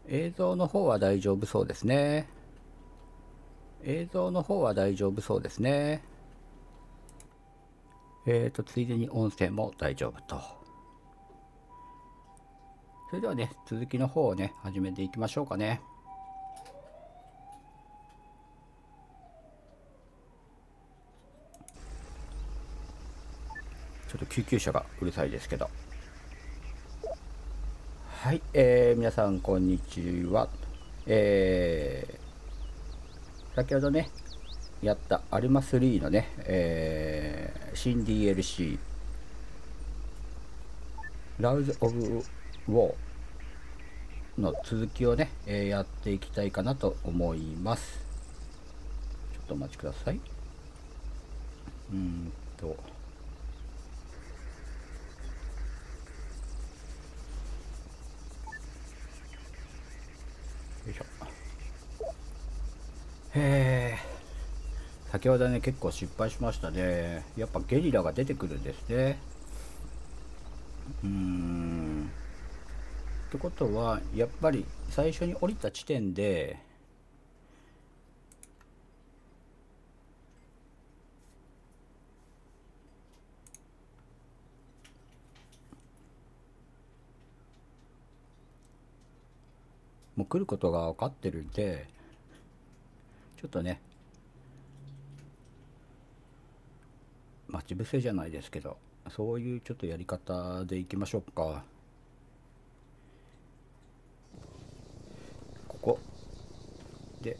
映像の方は大丈夫そうですね。映像の方は大丈夫そうですね。ついでに音声も大丈夫と。それではね、続きの方をね、始めていきましょうかね。ちょっと救急車がうるさいですけど。はい、皆さんこんにちは。先ほどね、やったアルマ3のね、新 DLC、ラウズ・オブ・ウォーの続きをね、やっていきたいかなと思います。ちょっとお待ちください。よいしょ。先ほどね、結構失敗しましたね。やっぱゲリラが出てくるんですね。ってことは、やっぱり最初に降りた地点で、もう来ることが分かってるんで、ちょっとね、待ち伏せじゃないですけど、そういうちょっとやり方でいきましょうか。ここで、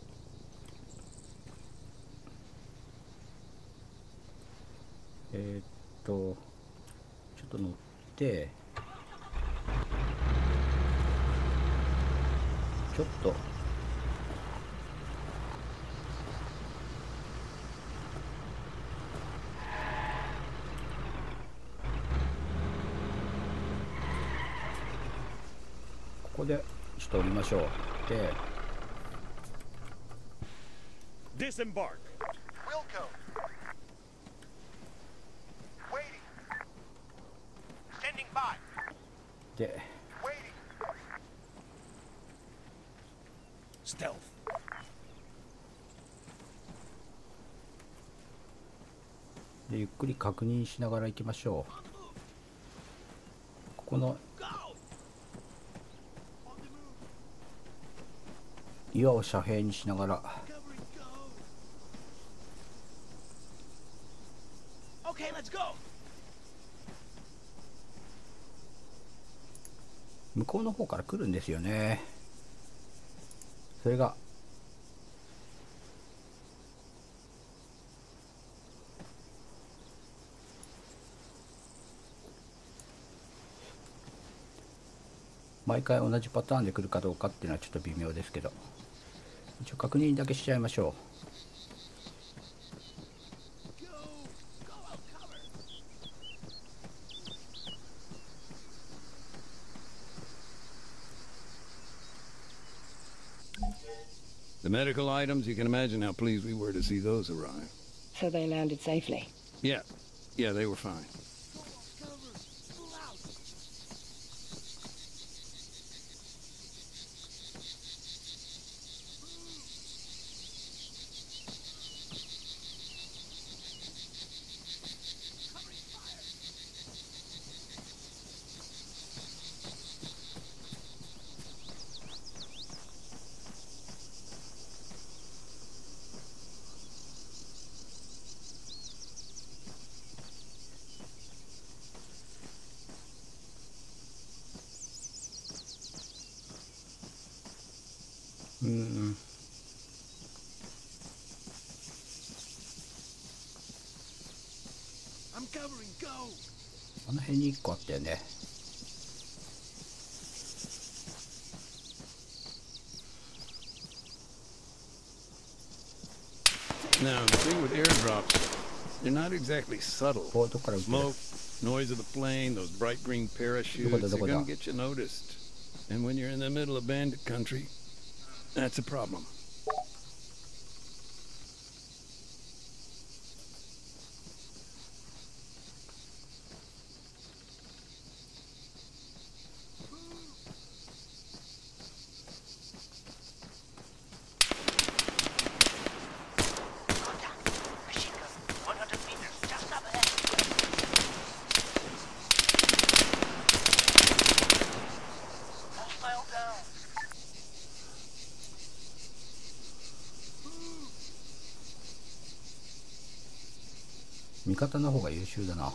ちょっと乗って、ちょっとここでちょっと降りましょう。で、Disembark. Wilco. Waiting. Standing by. で、Waiting. Stealth. でゆっくり確認しながら行きましょう。ここの岩を遮蔽にしながら、Okay, let's go. 向こうの方から来るんですよね。それが毎回同じパターンで来るかどうかっていうのはちょっと微妙ですけど、一応確認だけしちゃいましょThe medical items, you can imagine how pleased we were to see those arrive. So they landed safely? Yeah, they were fine. I'm covering. Go. う。あの辺に1個あったよね。Now, the thing with airdrops, they're not exactly subtle. ここどっから撃ってる？ Smoke, noise of the plane, those bright green parachutes, they're gonna get you noticed. And when you're in the middle of bandit country, that's a problem. 味方の方が優秀だな。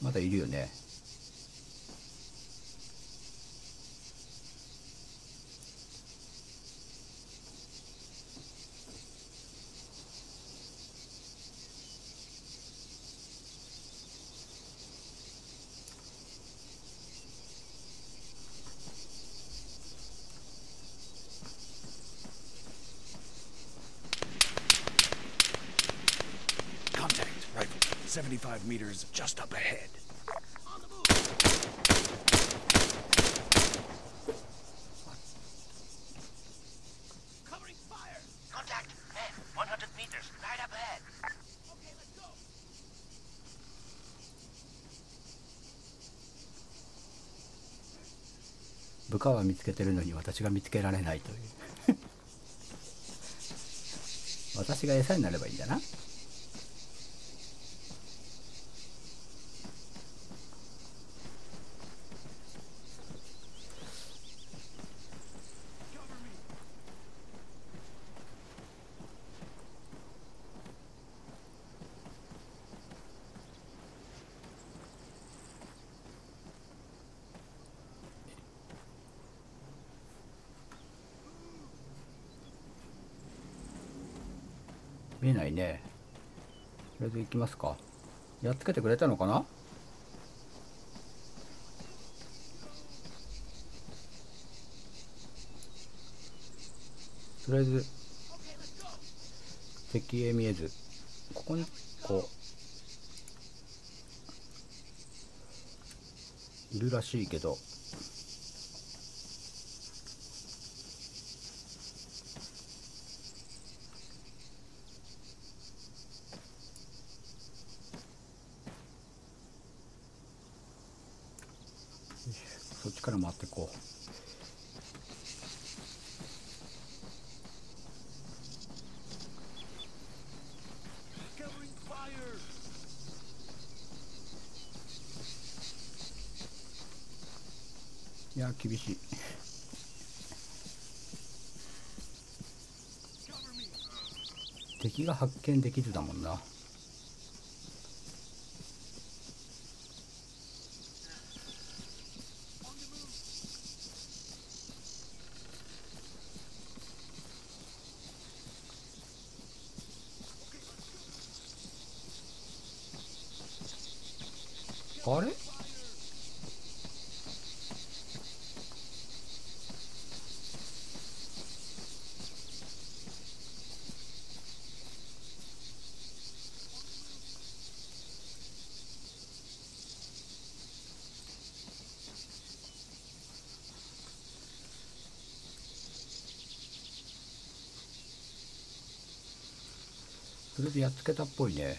まだいるよね。Contact, rifle. 75 meters just up ahead. On the move. Covering fire. Contact, man. 100 meters right up ahead. Okay, let's go. 部下は見つけてるのに私が見つけられないという私が餌になればいいんだな。見えないね。とりあえず行きますか。やっつけてくれたのかな。とりあえず敵へ見えず、ここにこういるらしいけど、そっちから回ってこう。Covering fire. いや厳しい。 Cover me. 敵が発見できずだもんな。あれ、それでやっつけたっぽいね。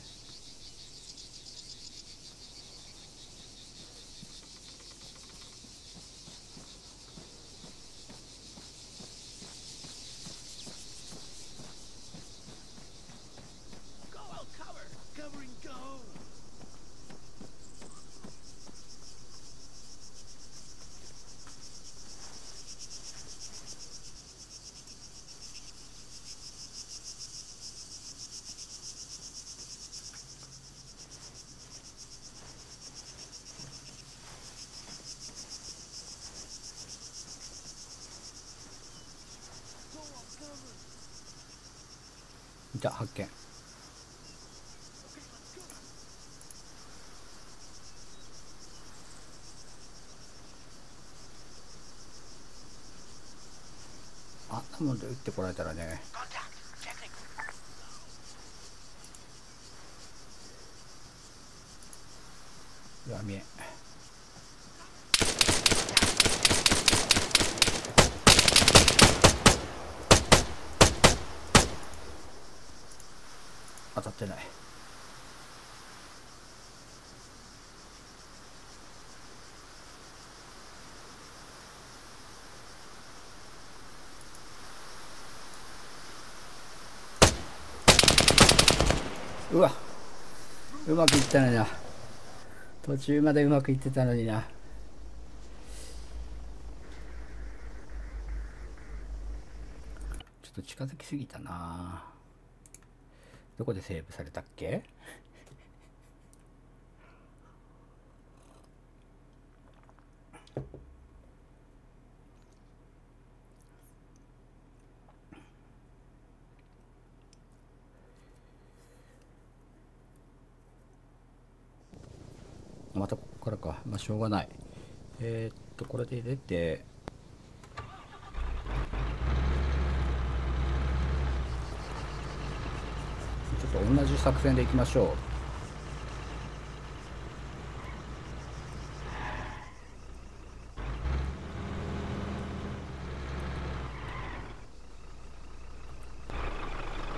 Go, I'll cover. Covering go. いた、発見。あんなもんで撃ってこられたらね。 Contact. Checking. いや見え。当たってない。うわ、うまくいったのにな。途中までうまくいってたのにな。ょっと近づきすぎたな。どこでセーブされたっけ？またここからか。まあしょうがない。これで出て、ちょっと同じ作戦でいきましょう。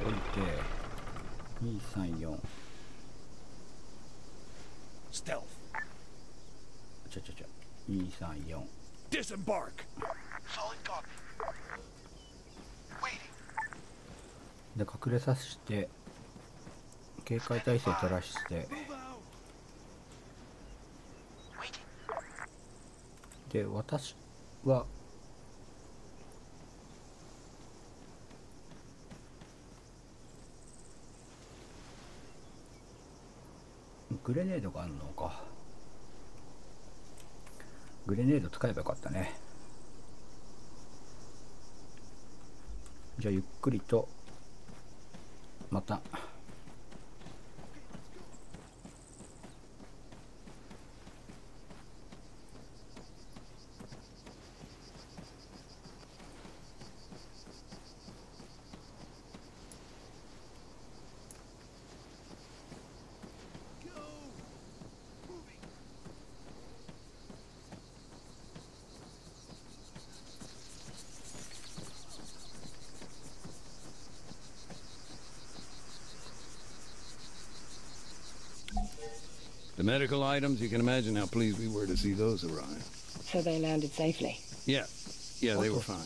降りて234。Stealth. 234。 Disembark. Solid copy. Waiting. で隠れさせて警戒態勢取らして、 Move out. Waiting. で私はグレネードがあるのか。グレネード使えばよかったね。じゃあゆっくりとまたThe medical items, you can imagine how pleased we were to see those arrive. So they landed safely. Yeah, they were fine.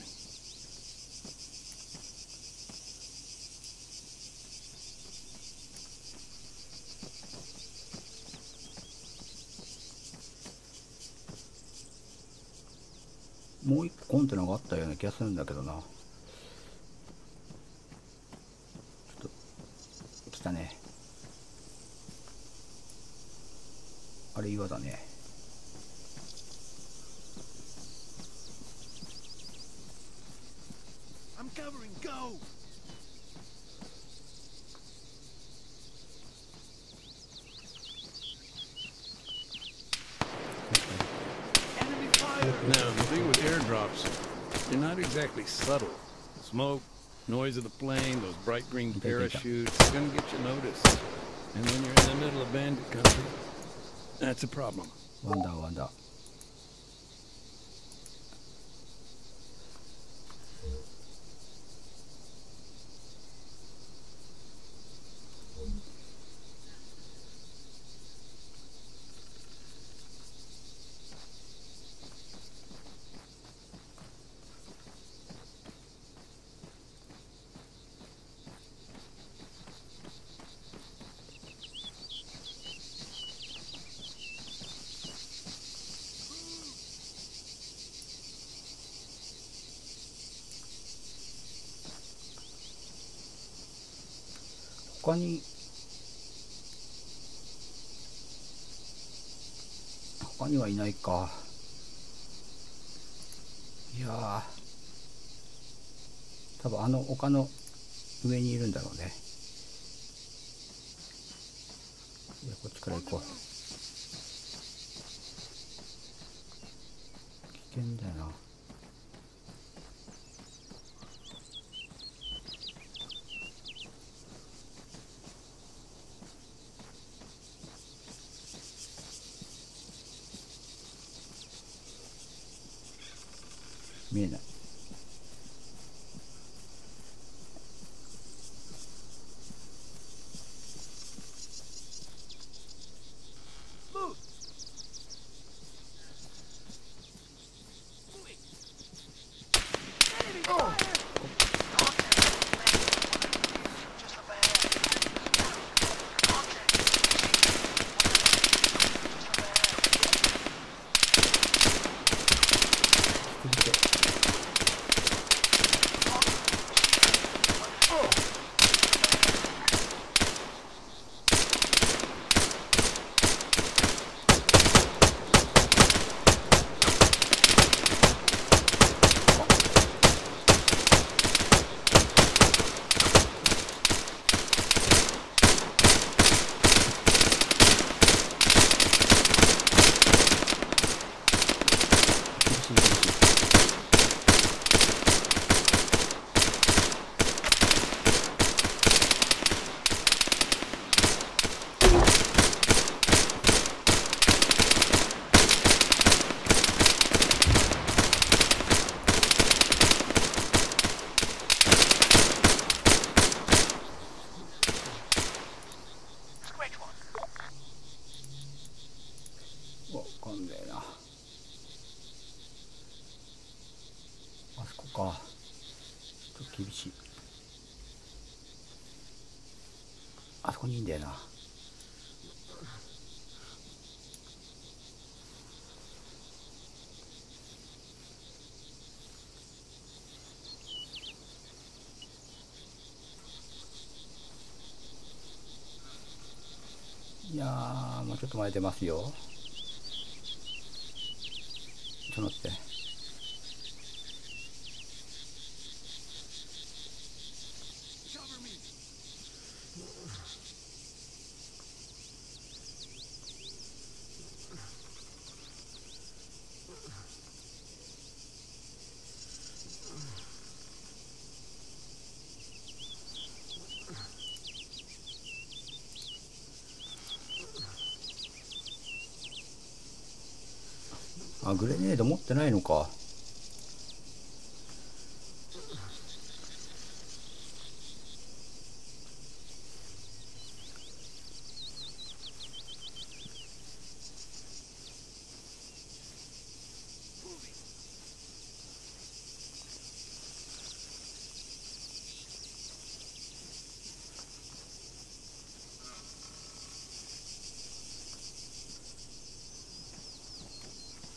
もう一個コンテナがあったような気がするんだけどな。ちょっと来たね。あれ岩だね。I'm covering. Go. Enemy fire. Now, the thing with airdrops, they're not exactly subtle. Smoke, noise of the plane, those bright green parachutes, they're gonna get you noticed. And when you're in the middle of bandit country, that's a problem. ワンダーワンダー。他にはいないか。いやー、多分あの丘の上にいるんだろうね。いや、こっちから行こう。危険だよな。見えない。しい。あそこにいいんだよな。いやー、もうちょっと前出ますよ。ちょっと待って。あ、グレネード持ってないのか。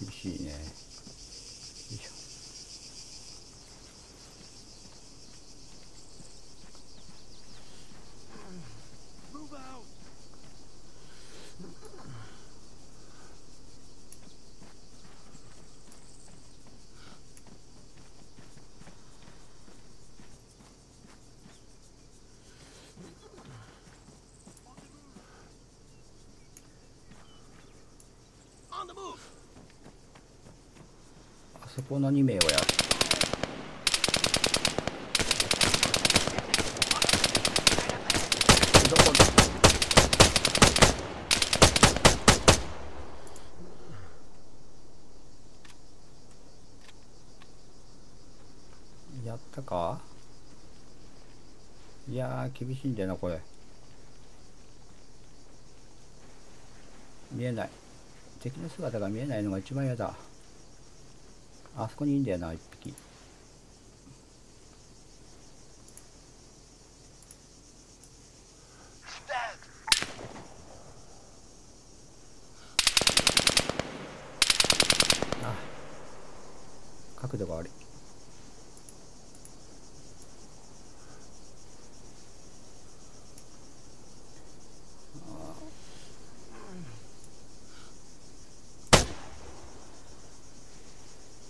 厳しいね。よいしょ。あそこの2名をやる。どこだ。やったか。いやー、厳しいんだよなこれ。見えない。敵の姿が見えないのが一番嫌だ。あそこにいいんだよな、一匹。あ、角度が悪い。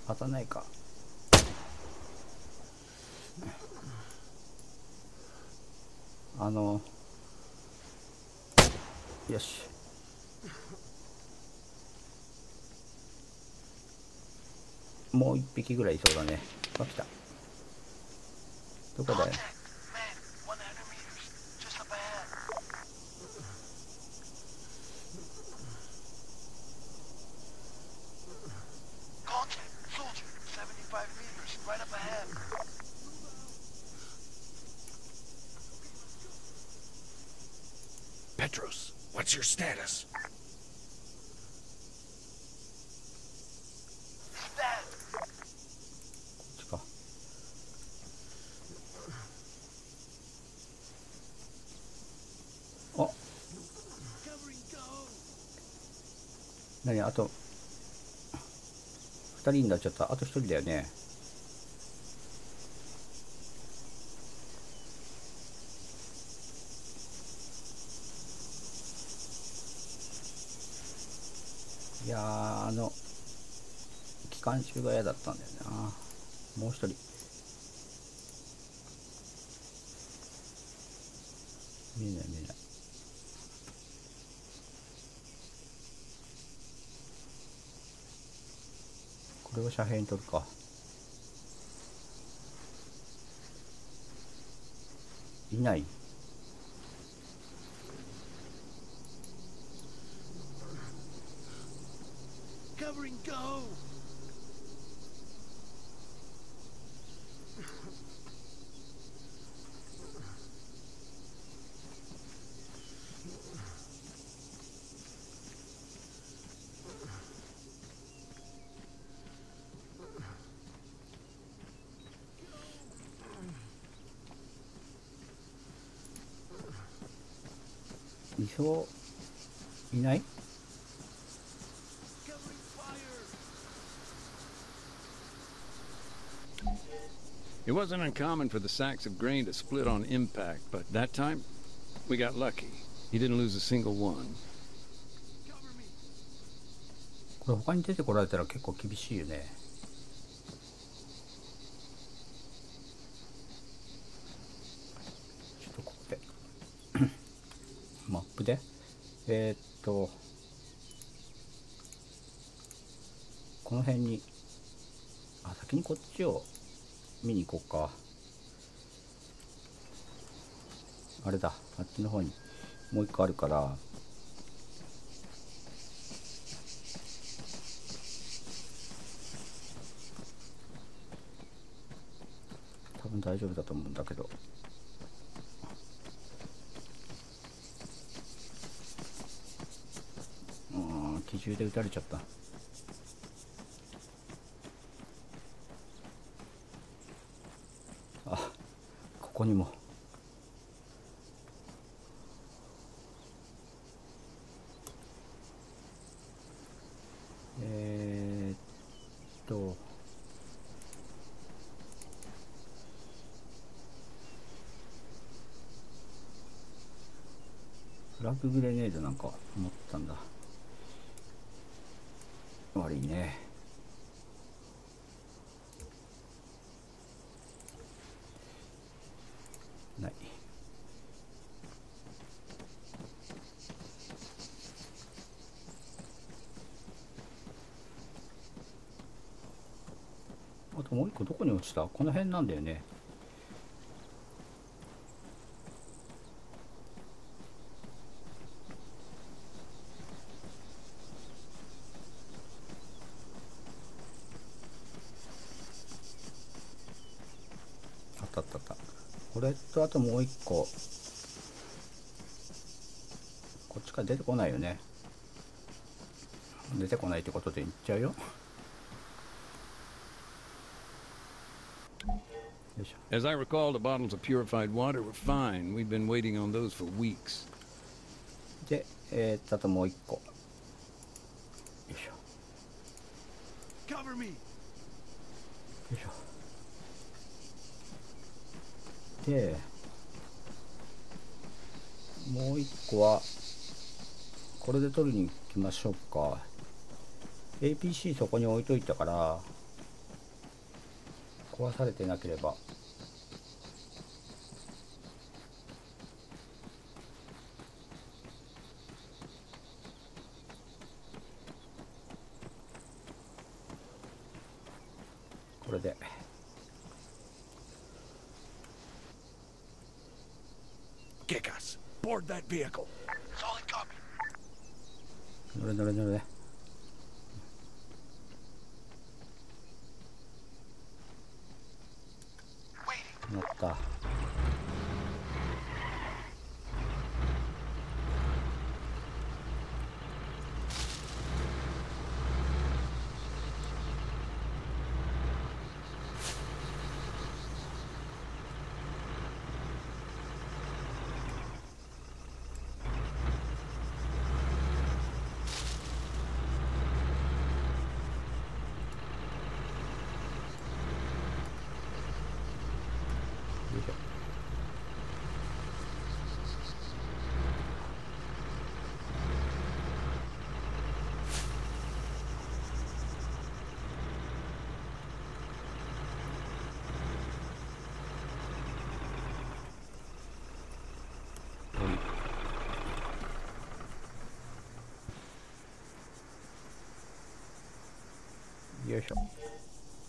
当たんないか。よし。もう一匹ぐらいいそうだね。あ、来た。どこだよ。Petros, what's your status? こっちか。あ、何、あと2人になっちゃった。あと1人だよね。いやー、機関銃が嫌だったんだよな。もう一人。見えない見えない。これを遮蔽に取るか。いない。いそう、いない？ It wasn't uncommon for the sacks of grain to split on impact, but that time we got lucky. He didn't lose a single one. これ他に出てこられたら結構厳しいよね。ちょっとここでマップでこの辺に先にこっちを見に行こうか。あれだ、あっちの方にもう一個あるから、多分大丈夫だと思うんだけど。機銃で撃たれちゃった。ここにも。フラググレネードなんか持ったんだ。悪いね。ない。あともう一個どこに落ちた？この辺なんだよね。あった。これとあともう一個。こっちから出てこないよね。出てこないってことで言っちゃうよ。As I recall, the bottles of purified water were fine. We've been waiting on those for weeks. で、あともう一個。よいしょ。Cover me. よいしょ。で、もう一個はこれで取りに行きましょうか。APC そこに置いといたから壊されてなければ。これでKick us. Board that vehicle. Solid copy. 乗れ。乗った。よいしょ。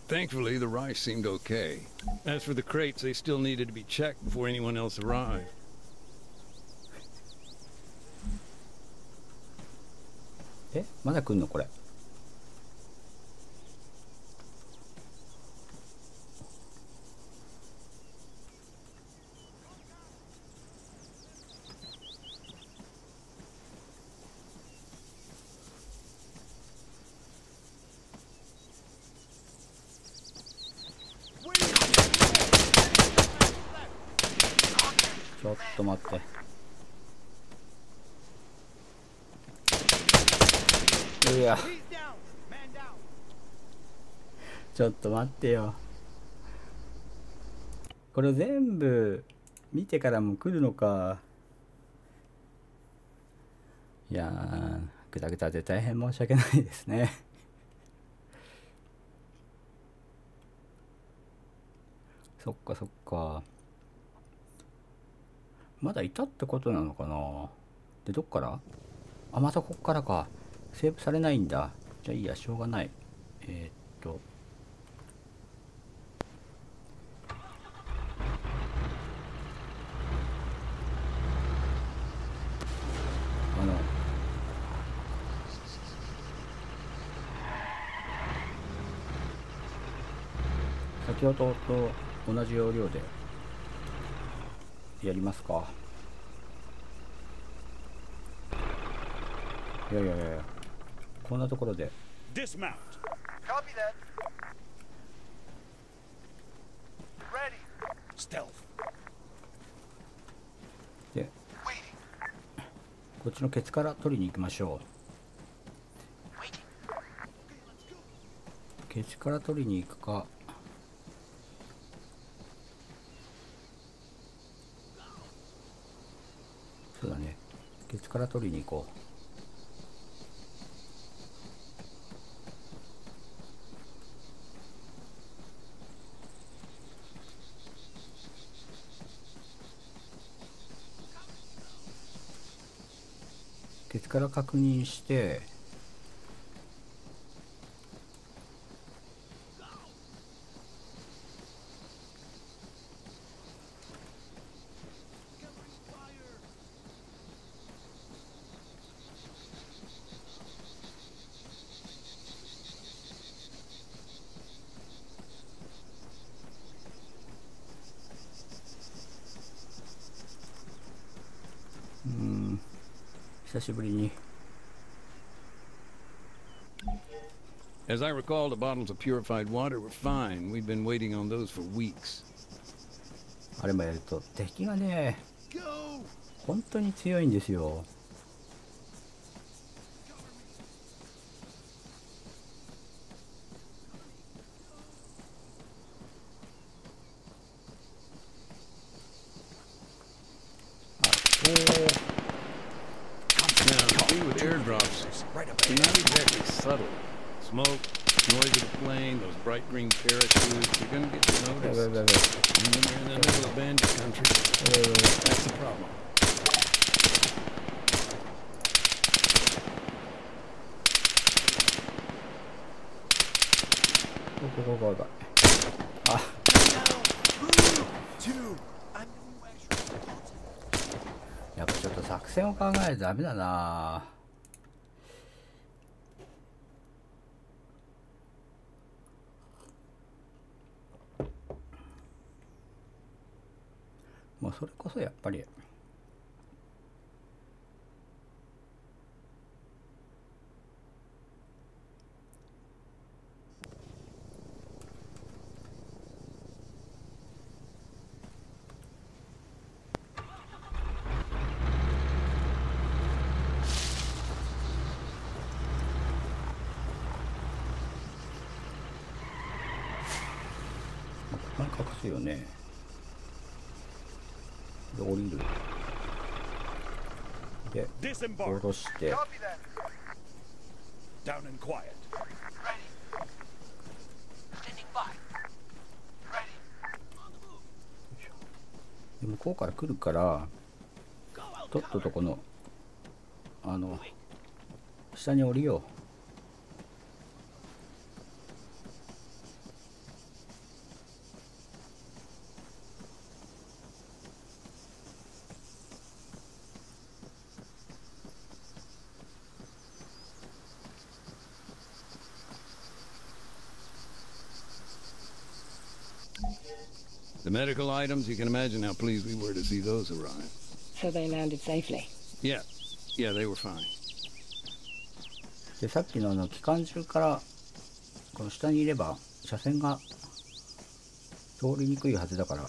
Thankfully, the rice seemed okay. As for the crates, they still needed to be checked before anyone else arrived. まだ来んのこれ。ちょっと待って。いや、ちょっと待ってよ。これ全部見てからも来るのか。いやー、グダグダで大変申し訳ないですね。そっかそっか。まだいたってことなのかな。で、どっから？あ、またこっからか。セーブされないんだ。じゃあいいや、しょうがない。先ほどと同じ要領でやりますか。いやいやいや、こんなところで。Dismount. Copy that. Ready. Stealth. で、こっちのケツから取りに行きましょう。ケツから取りに行くか。そうだね。ケツから取りに行こう。ケツから確認して、久しぶりに。As I recall, the bottles of purified water were fine. We've been waiting on those for weeks. あれもやると敵がね、本当に強いんですよ。Now, the thing with airdrops, they're not exactly subtle. Smoke, noise of the plane, those bright green parachutes, they're gonna get you noticed. And when you're in the middle of bandit country, that's the problem. あ、やっぱちょっと作戦を考えるとダメだな。もうそれこそやっぱりここに隠すよね。で降りる。で下ろして。 Copy that. Down and quiet. Ready. Standing by. Ready. で向こうから来るからとっととこの下に降りよう。The medical items, you can imagine how pleased we were to see those arrive. So they landed safely. Yeah, they were fine. でさっきの機関銃からこの下にいれば車線が通りにくいはずだから。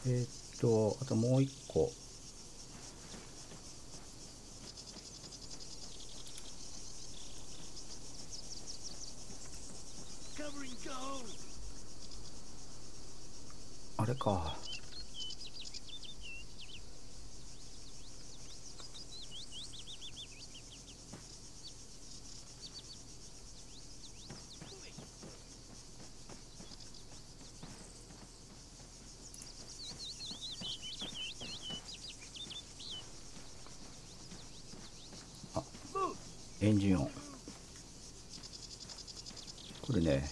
あともう一個。あれか。エンジン音。これね、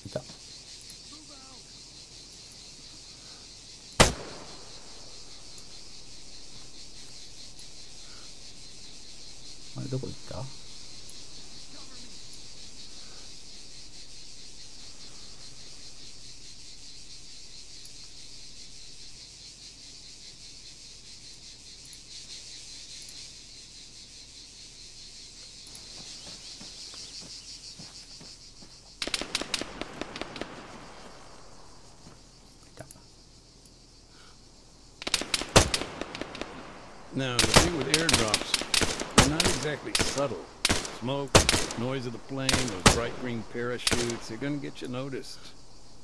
いた。あれどこ行った？Now, the thing with airdrops, they're not exactly subtle. Smoke, noise of the plane, those bright green parachutes, they're gonna get you noticed.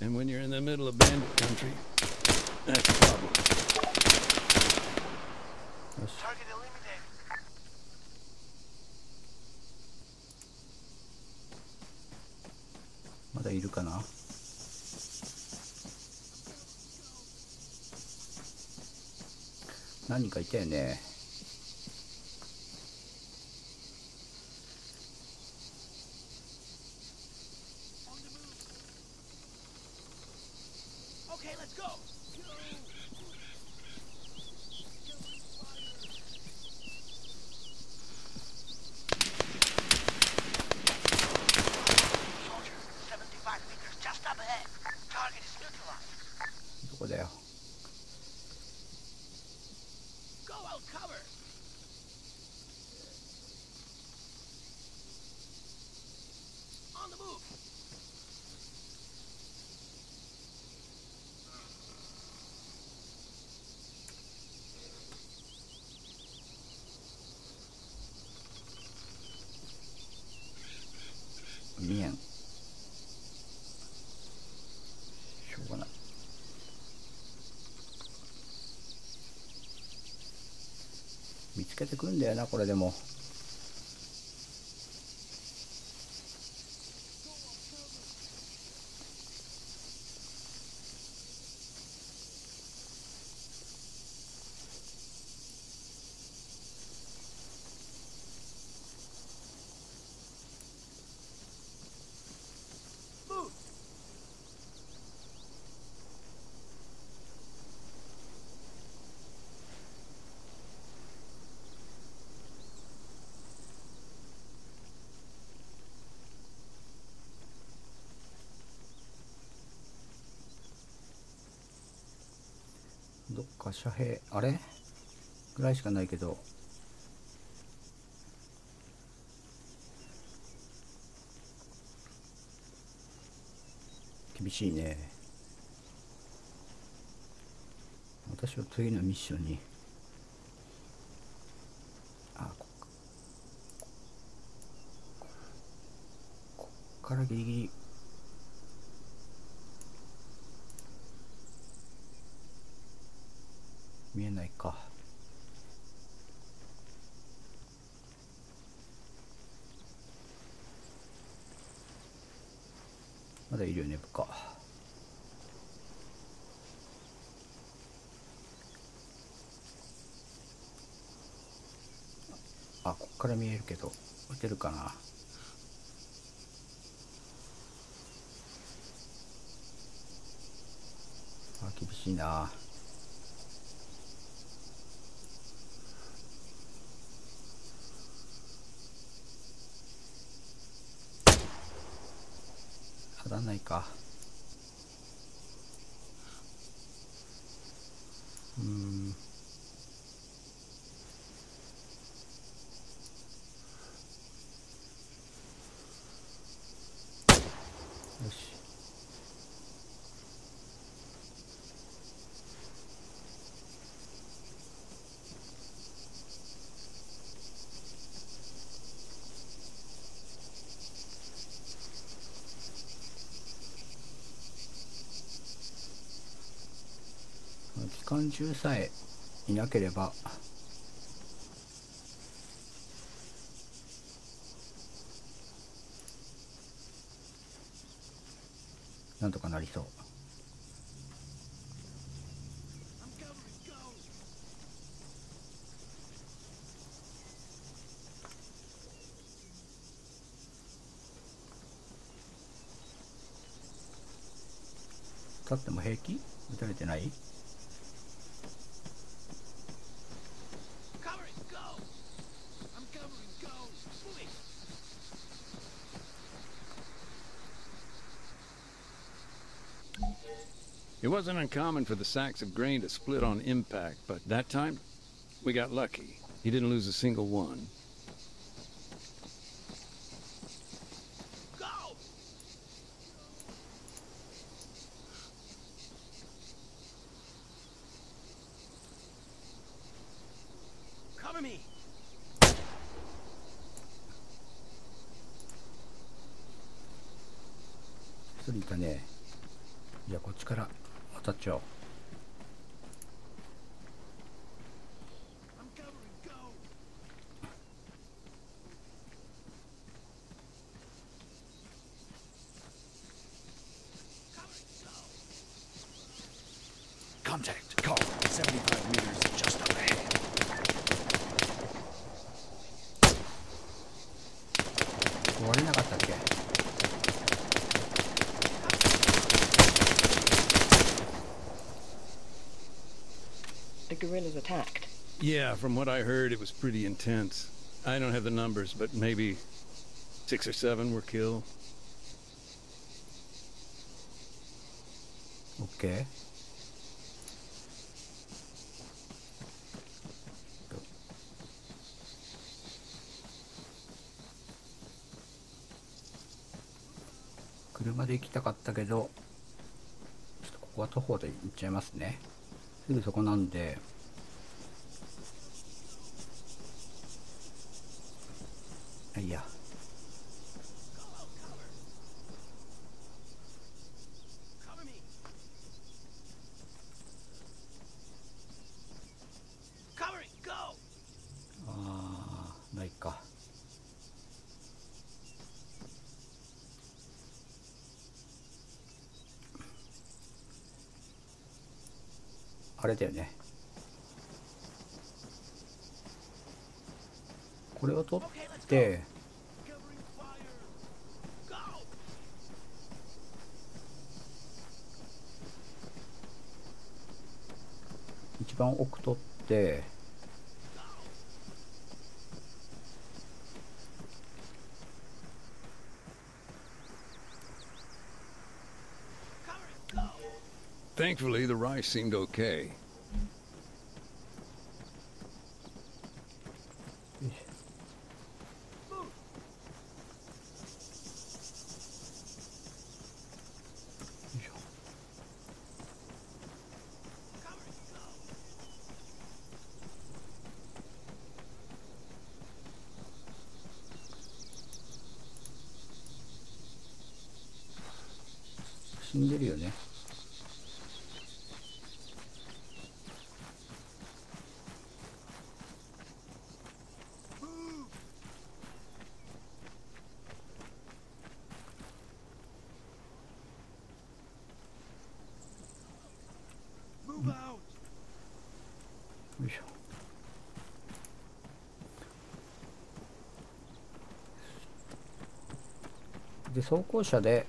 And when you're in the middle of bandit country, that's a problem. Target eliminated. まだいるかな。何人かいたよね。Okay, let's go. Soldier, 75 meters just up ahead. Target is neutralized. どこだよ。Go out cover. On the move. 見えん。しょうがない。見つけてくるんだよな、これでも。どっか遮蔽、あれぐらいしかないけど。厳しいね。私は次のミッションに。こっからギリギリ。見えないか。まだいるよね、部下。あ、こっから見えるけど撃てるかな。しいな。当たんないか。よし。機関銃さえいなければなんとかなりそう。立っても平気？撃たれてない？It wasn't uncommon for the sacks of grain to split on impact, but that time, we got lucky. He didn't lose a single one. Go! Cover me! 一人いたね。じゃあこっちから渡っちゃおう。Contact. Call. 75 meters just up ahead. 終われなかったっけ？ The guerrillas attacked. Yeah, from what I heard, it was pretty intense. I don't have the numbers, but maybe 6 or 7 were killed. OK。車で行きたかったけど、ちょっとここは徒歩で行っちゃいますね。すぐそこなんで。いや。ああ、ないか。あれだよね。これを取って一番奥取ってThankfully, the rice seemed okay. 死んでるよね。よいしょ。で装甲車で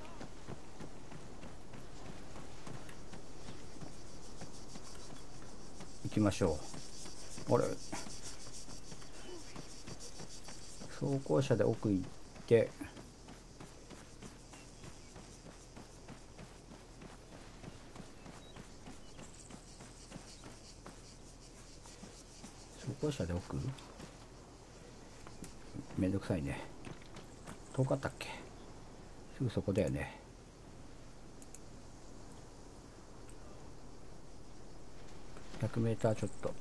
ましょう。あれ、装甲車で奥行って、装甲車で奥、めんどくさいね。遠かったっけ？すぐそこだよね。100メーターちょっと。よ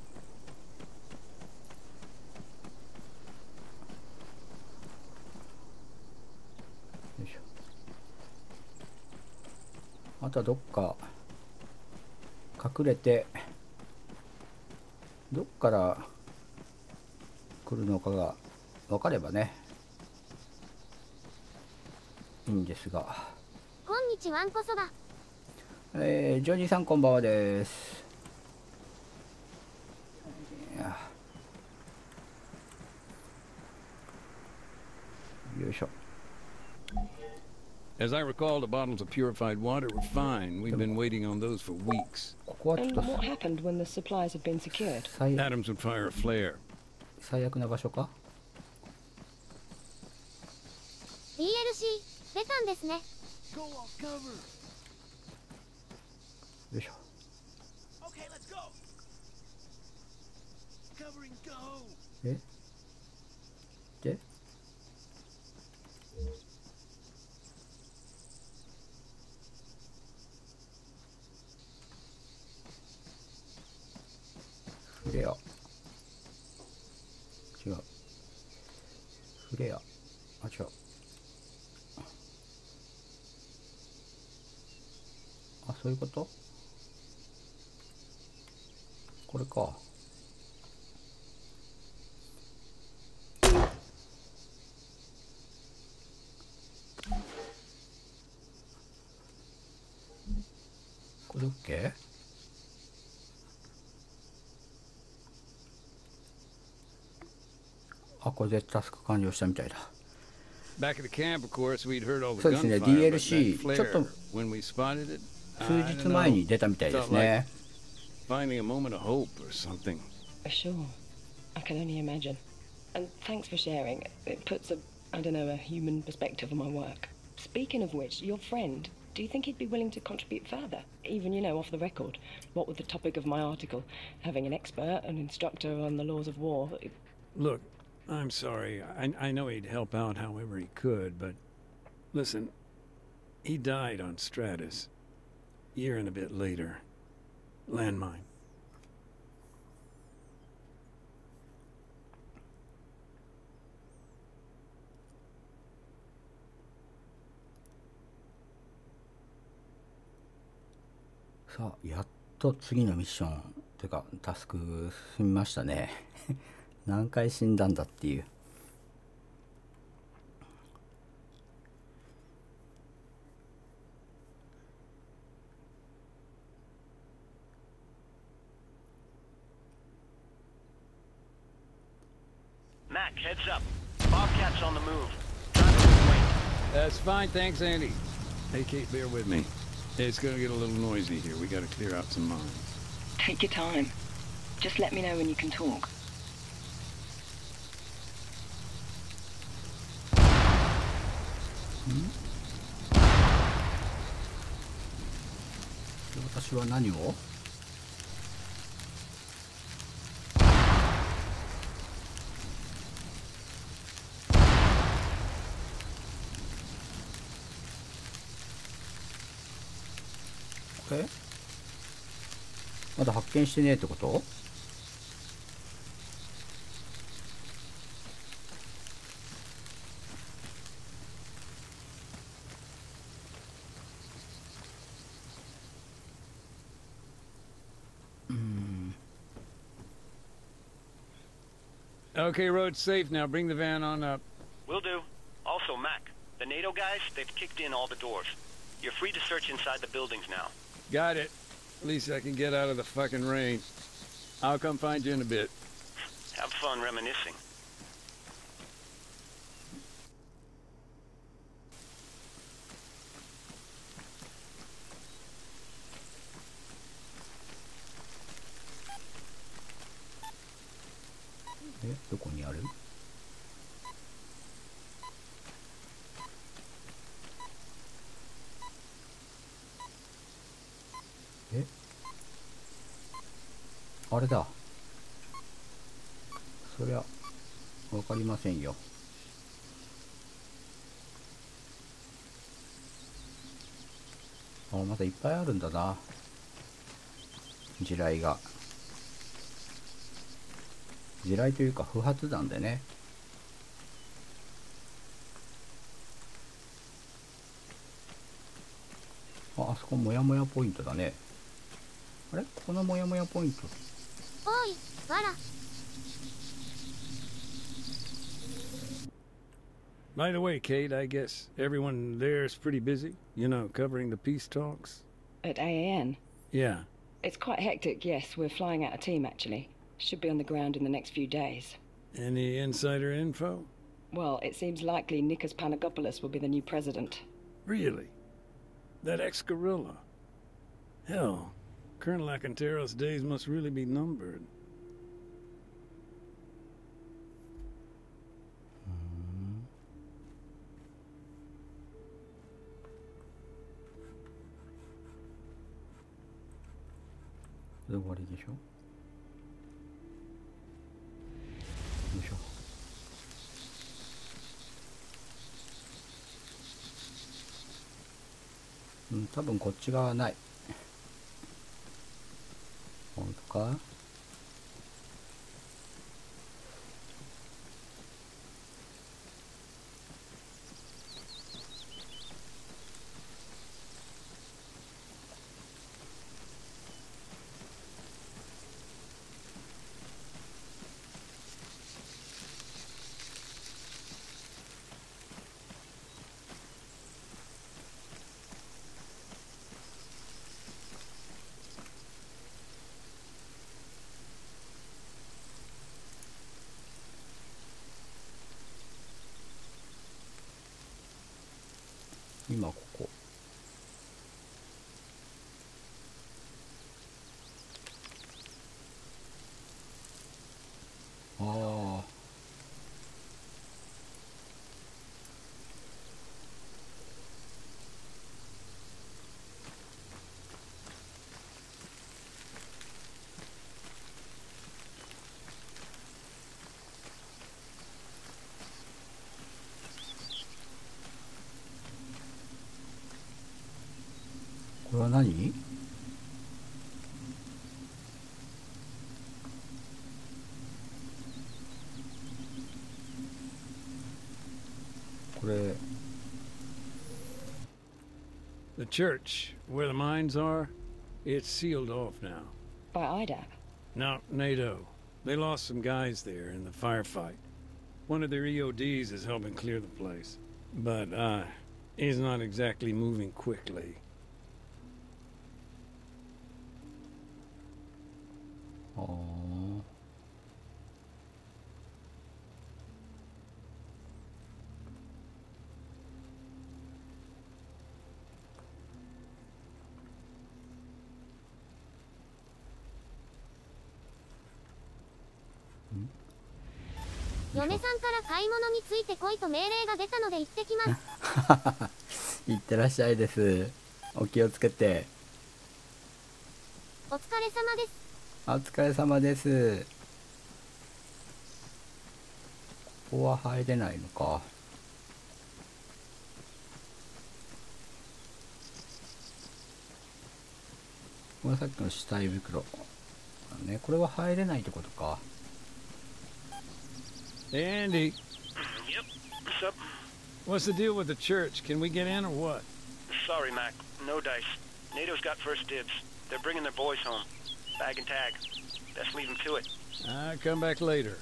いしょ。あとはどっか隠れて、どっから来るのかが分かればね、いいんですが。こんにちは、わんこそば。ジョニーさんこんばんはです。よいしょ。As I recall, the bottles of purified water were fine. We've been waiting on those for weeks. ここはちょっ And と what happened when the supplies had been secured? Adams would fire a flare. 最悪な場所か。 DLC 出たんですね。Go on cover. よいしょ。 Okay, let's go. Covering go. えで、フレア、違う、フレア、あ、違う、あ、そういうこと？これか。これ OK？ あ、これでタスク完了したみたいだ。Back at the camp, of course, we'd heard all the そうですね、 gunfire, but DLC that ちょっ flare, と when we spotted it, 数 I 日 don't 前 know, に出たみたいです felt like ね。 finding a moment of hope or something. Sure. I can only imagine. And thanks for sharing. It puts a, I don't know, a human perspective on my work. Speaking of which, your friend, do you think he'd be willing to contribute further? Even, you know, off the record. What with the topic of my article? Having an expert, an instructor on the laws of war. Look, I'm sorry. I know he'd help out however he could, but listen, he died on Stratus. Year and a bit later. Landmine. さあ、やっと次のミッションというかタスク進みましたね。何回死んだんだっていう。Mac, heads up. Bobcat's on the move. Driving this way. That's fine, thanks, Andy. Hey, Kate, bear with me. It's gonna get a little noisy here. We gotta clear out some minds. Take your time. Just let me know when you can talk. 私は何を？まだ発見してねえってこと？Okay, road's safe now. Bring the van on up. Will do. Also, Mac, the NATO guys, they've kicked in all the doors. You're free to search inside the buildings now. Got it. At least I can get out of the fucking rain. I'll come find you in a bit. Have fun reminiscing. どこにある？あれだ。そりゃわかりませんよ。まだいっぱいあるんだな、地雷が。地雷というか不発弾でね。あそこモヤモヤポイントだね。あれ、このモヤモヤポイント。おい、わら。By the way, Kate, I guess everyone there is pretty busy, you know, covering the peace talks? At AAN? Yeah. It's quite hectic, yes. We're flying out a team, actually. Should be on the ground in the next few days. Any insider info? Well, it seems likely Nikos Panagopoulos will be the new president. Really? That ex-guerrilla? Hell, Colonel Acanteros' days must really be numbered.終わりでしょ。よいしょ。多分こっち側ない。本当か？今ここ。ああ。これは何？これ。The church, where the mines are, it's sealed off now. By IDAP? No, NATO. They lost some guys there in the firefight. One of their EODs is helping clear the place. But, he's not exactly moving quickly. ああ。嫁さんから買い物についてこいと命令が出たので行ってきます。いってらっしゃいです。お気をつけて。お疲れ様です。お疲れ様です。ここは入れないのか。これさっきの死体袋。ね、これは入れないってことか。Hey, Andy. Yep. What's up? What's the deal with the church? Can we get in or what? Sorry, Mac. No dice. NATO's got first dibs. They're bringing their boys home. Bag and tag. Best leave them to it. I'll come back later.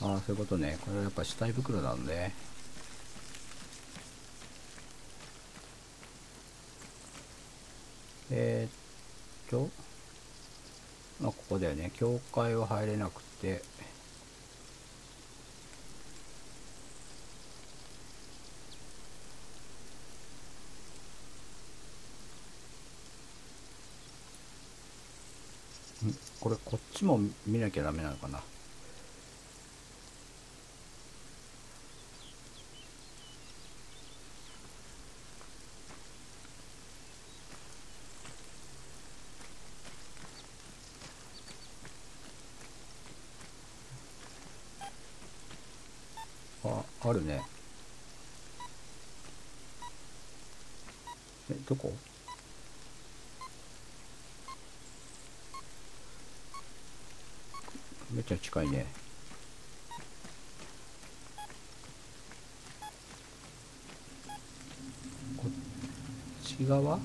ああ、そういうことね。これはやっぱ死体袋なんで。まあここだよね。教会は入れなくて。これこっちも見なきゃダメなのかな。あるね。どこ？めっちゃ近いね。こっち側？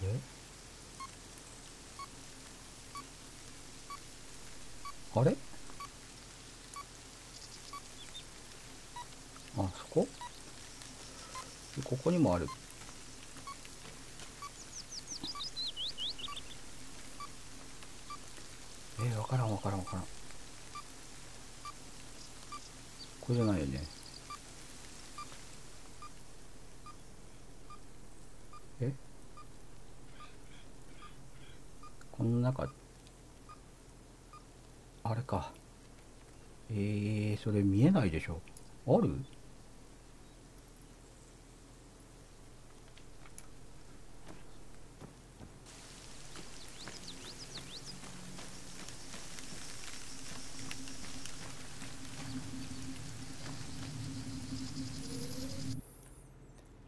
え？あれ？あそこ？ここにもある。わからん。これじゃないよね。この中、あれか。それ見えないでしょ。ある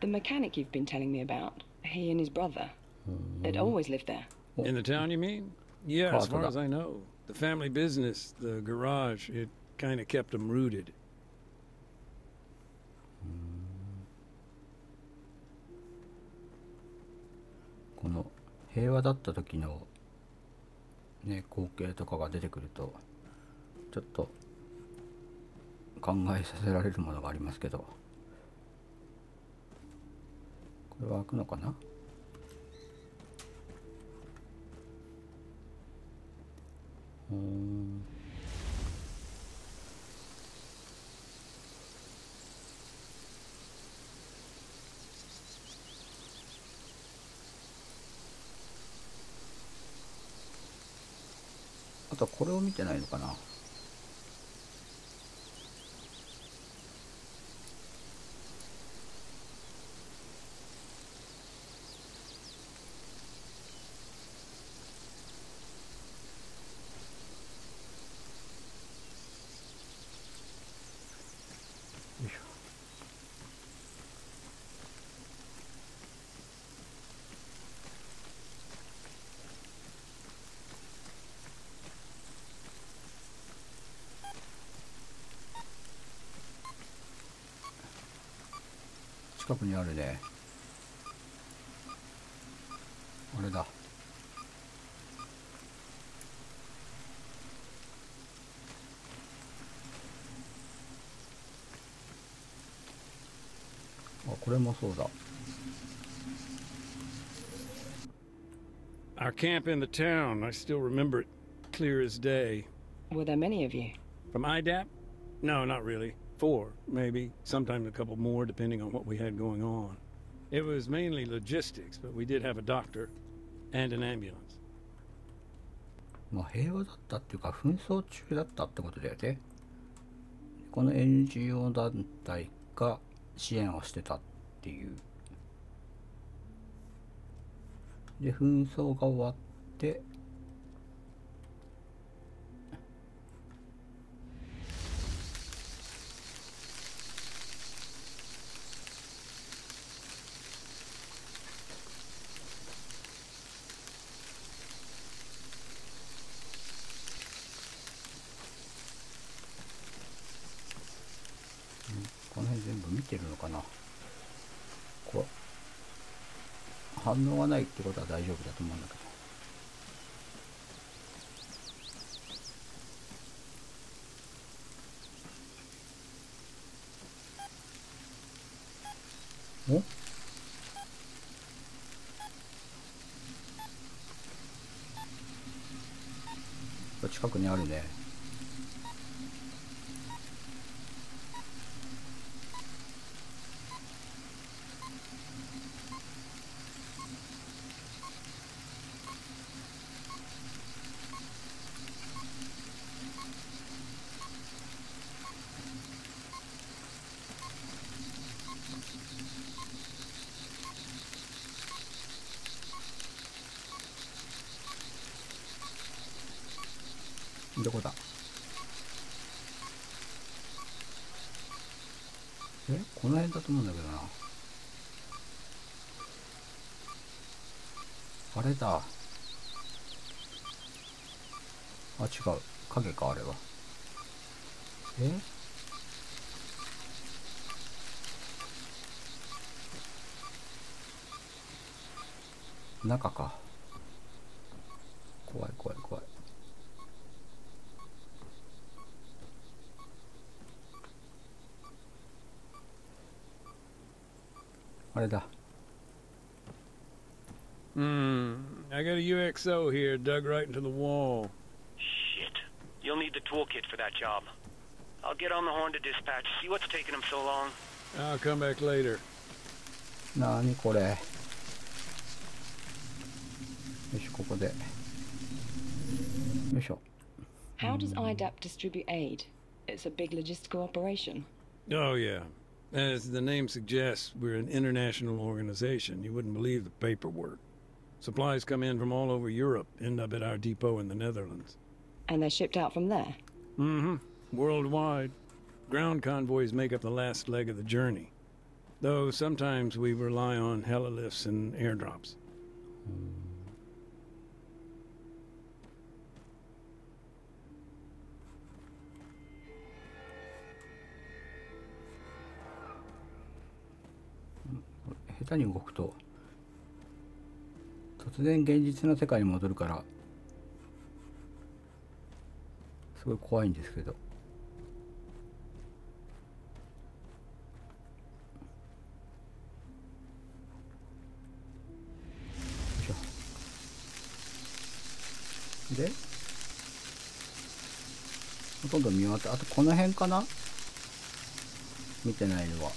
The mechanic you've been telling me about, he and his brother, they'd always lived there. In the town, you mean? Yeah, as far Close as I know. The family business, the garage, it kind of kept them rooted. この平和だった時のね、光景とかが出てくるとちょっと考えさせられるものがありますけど、これは開くのかな？あとこれを見てないのかな？よいしょ。近くにあるね。あれだ。あ、これもそうだ。Our camp in the town, I still remember it clear as day. Were there many of you? From IDAP? No, not really. 4, maybe. Sometimes a couple more, depending on what we had going on. It was mainly logistics, but we did have a doctor and an ambulance. まあ平和だったっていうか紛争中だったってことだよね。この NGO 団体が支援をしてたっていう。で紛争が終わってこの辺全部見てるのかな。こう反応がないってことは大丈夫だと思うんだけど。お？近くにあるね。こだ。この辺だと思うんだけどな。あれだ。あ、違う。影か、あれは。中か。怖い怖い怖い。あれだ。I got a UXO here dug right into the wall. Shit. You'll need the toolkit for that job. I'll get on the horn to dispatch, see what's taking them so long. I'll come back later. なにこれ。よし、ここで。よいしょ。How does IDAP distribute aid? It's a big logistical operation. Oh, yeah. As the name suggests, we're an international organization. You wouldn't believe the paperwork. Supplies come in from all over Europe, end up at our depot in the Netherlands. And they're shipped out from there? Mm-hmm. Worldwide. Ground convoys make up the last leg of the journey. Though sometimes we rely on helilifts and airdrops. Hmm. 下手に動くと突然現実の世界に戻るからすごい怖いんですけど。よいしょ。でほとんど見終わった。あとこの辺かな、見てないのは。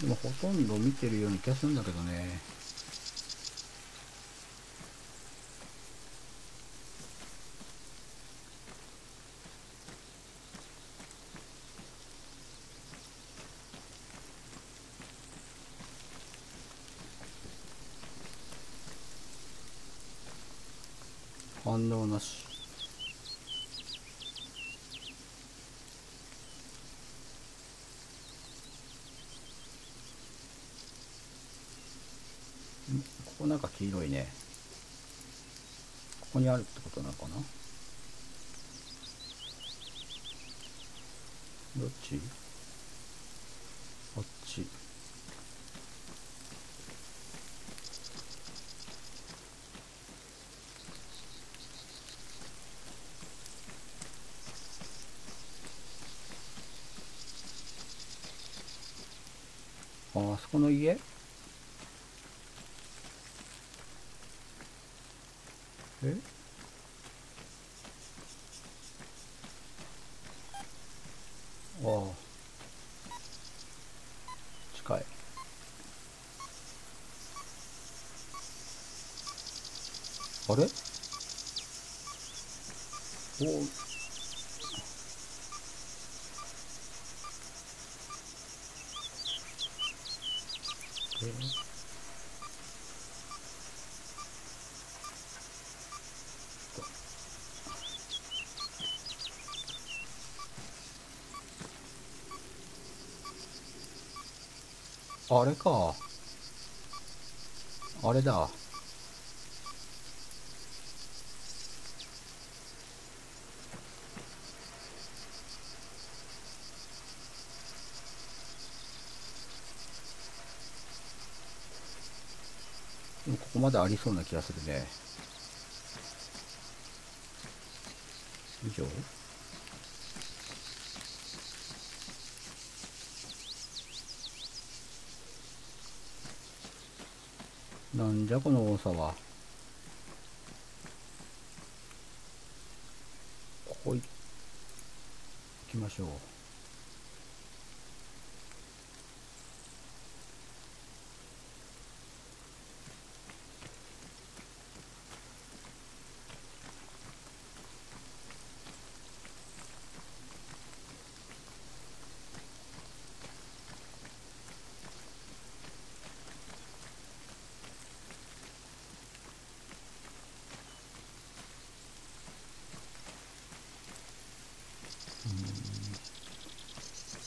でもほとんど見てるような気がするんだけどね。反応なし。ここなんか黄色いね。ここにあるってことなのかな。どっち？こっち。あそこの家？ああ、近い。あれ？おあれか。あれだ。でもここまでありそうな気がするね。以上？なんじゃこの多さは。ここ行きましょう。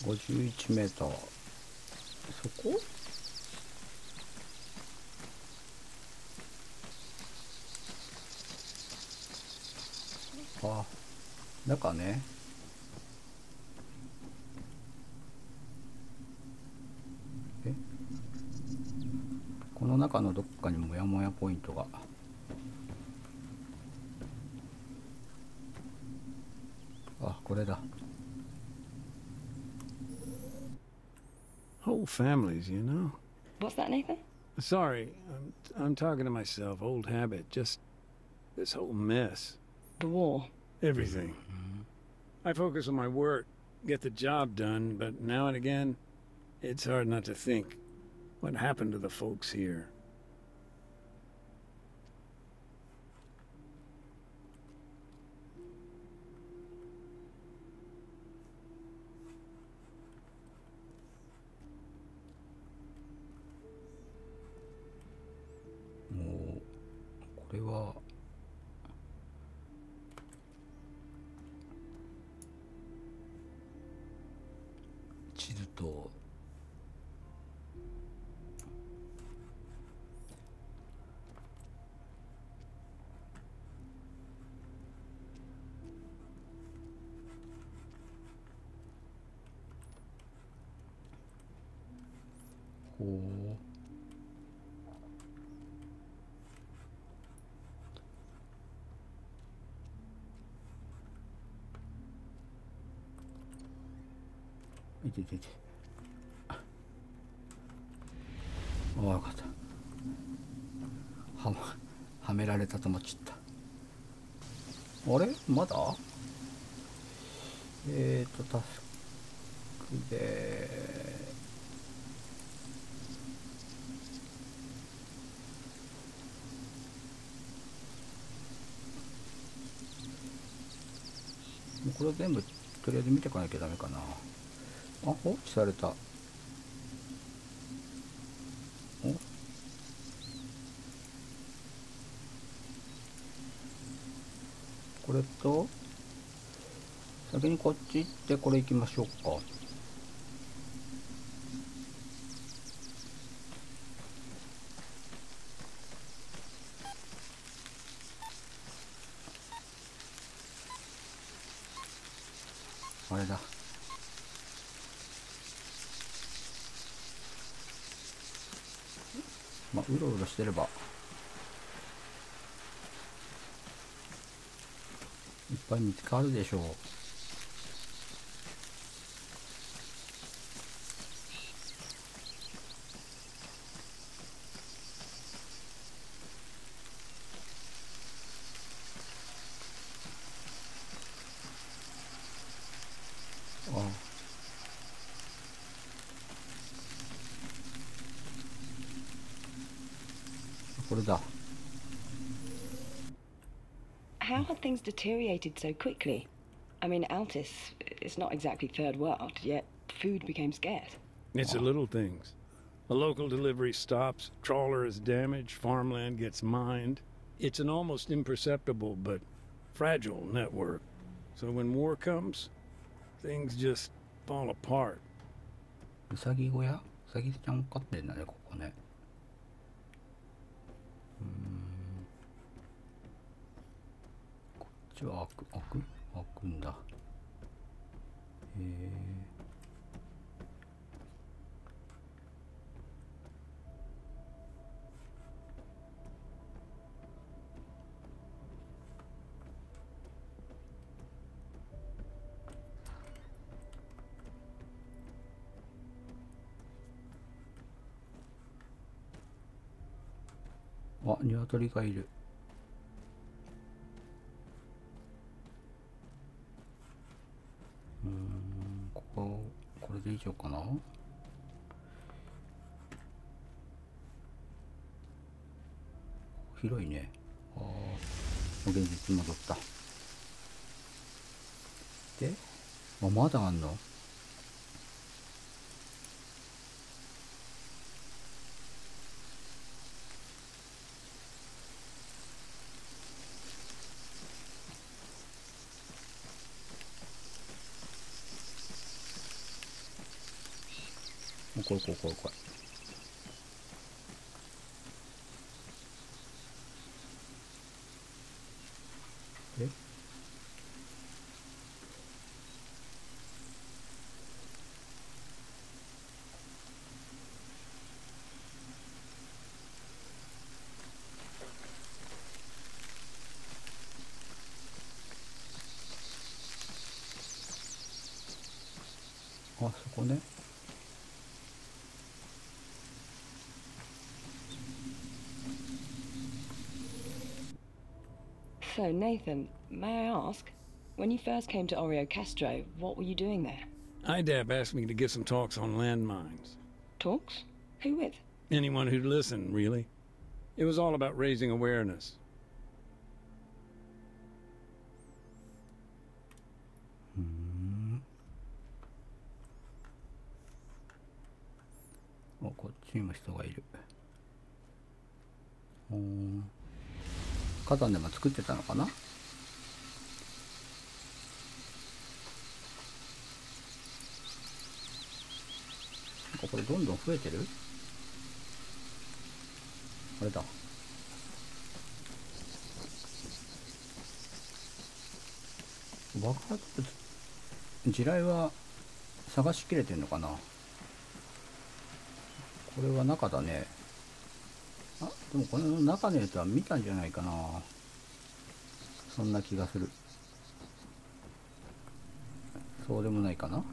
51メーター。そこ？あ、中ね。この中のどっかにモヤモヤポイントが。あ、これだ。Whole families, you know. What's that, Nathan? Sorry, I'm talking to myself. Old habit. Just this whole mess. The war. Everything. I focus on my work, get the job done, but now and again, it's hard not to think. What happened to the folks here?もうこれは地図とこういていていて、ああ、分かった。はめられたと思っちゃった。あれまだタスクでもうこれ全部とりあえず見ていかなきゃダメかな。あ、放置された。お、これと先にこっち行ってこれ行きましょうか。あれだ。まあ、うろうろしてればいっぱい見つかるでしょう。ああ、これだ。How have things deteriorated so quickly? I mean, Altis is not exactly third world, yet food became scarce. It's the little things. A local delivery stops, trawler is damaged, farmland gets mined. It's an almost imperceptible but fragile network. So when war comes, things just fall apart. うさぎ小屋？うさぎちゃん飼ってんだね、ここね。こっちは開くんだ。へえ。あ、鶏がいる。これで以上かな。広いね。ああ、現実に戻った。で、まだあんの？怖い。え？あ、そこね。So, Nathan, may I ask, when you first came to Oreo Castro, what were you doing there? IDAP asked me to give some talks on landmines. Talks? Who with? Anyone who'd listen, really. It was all about raising awareness. こっちにも人がいる。火山でも作ってたのかな。これどんどん増えてる。あれだ。爆発物、地雷は探しきれてんのかな。これは中だね。あ、でもこの中のやつは見たんじゃないかな。そんな気がする。そうでもないかな。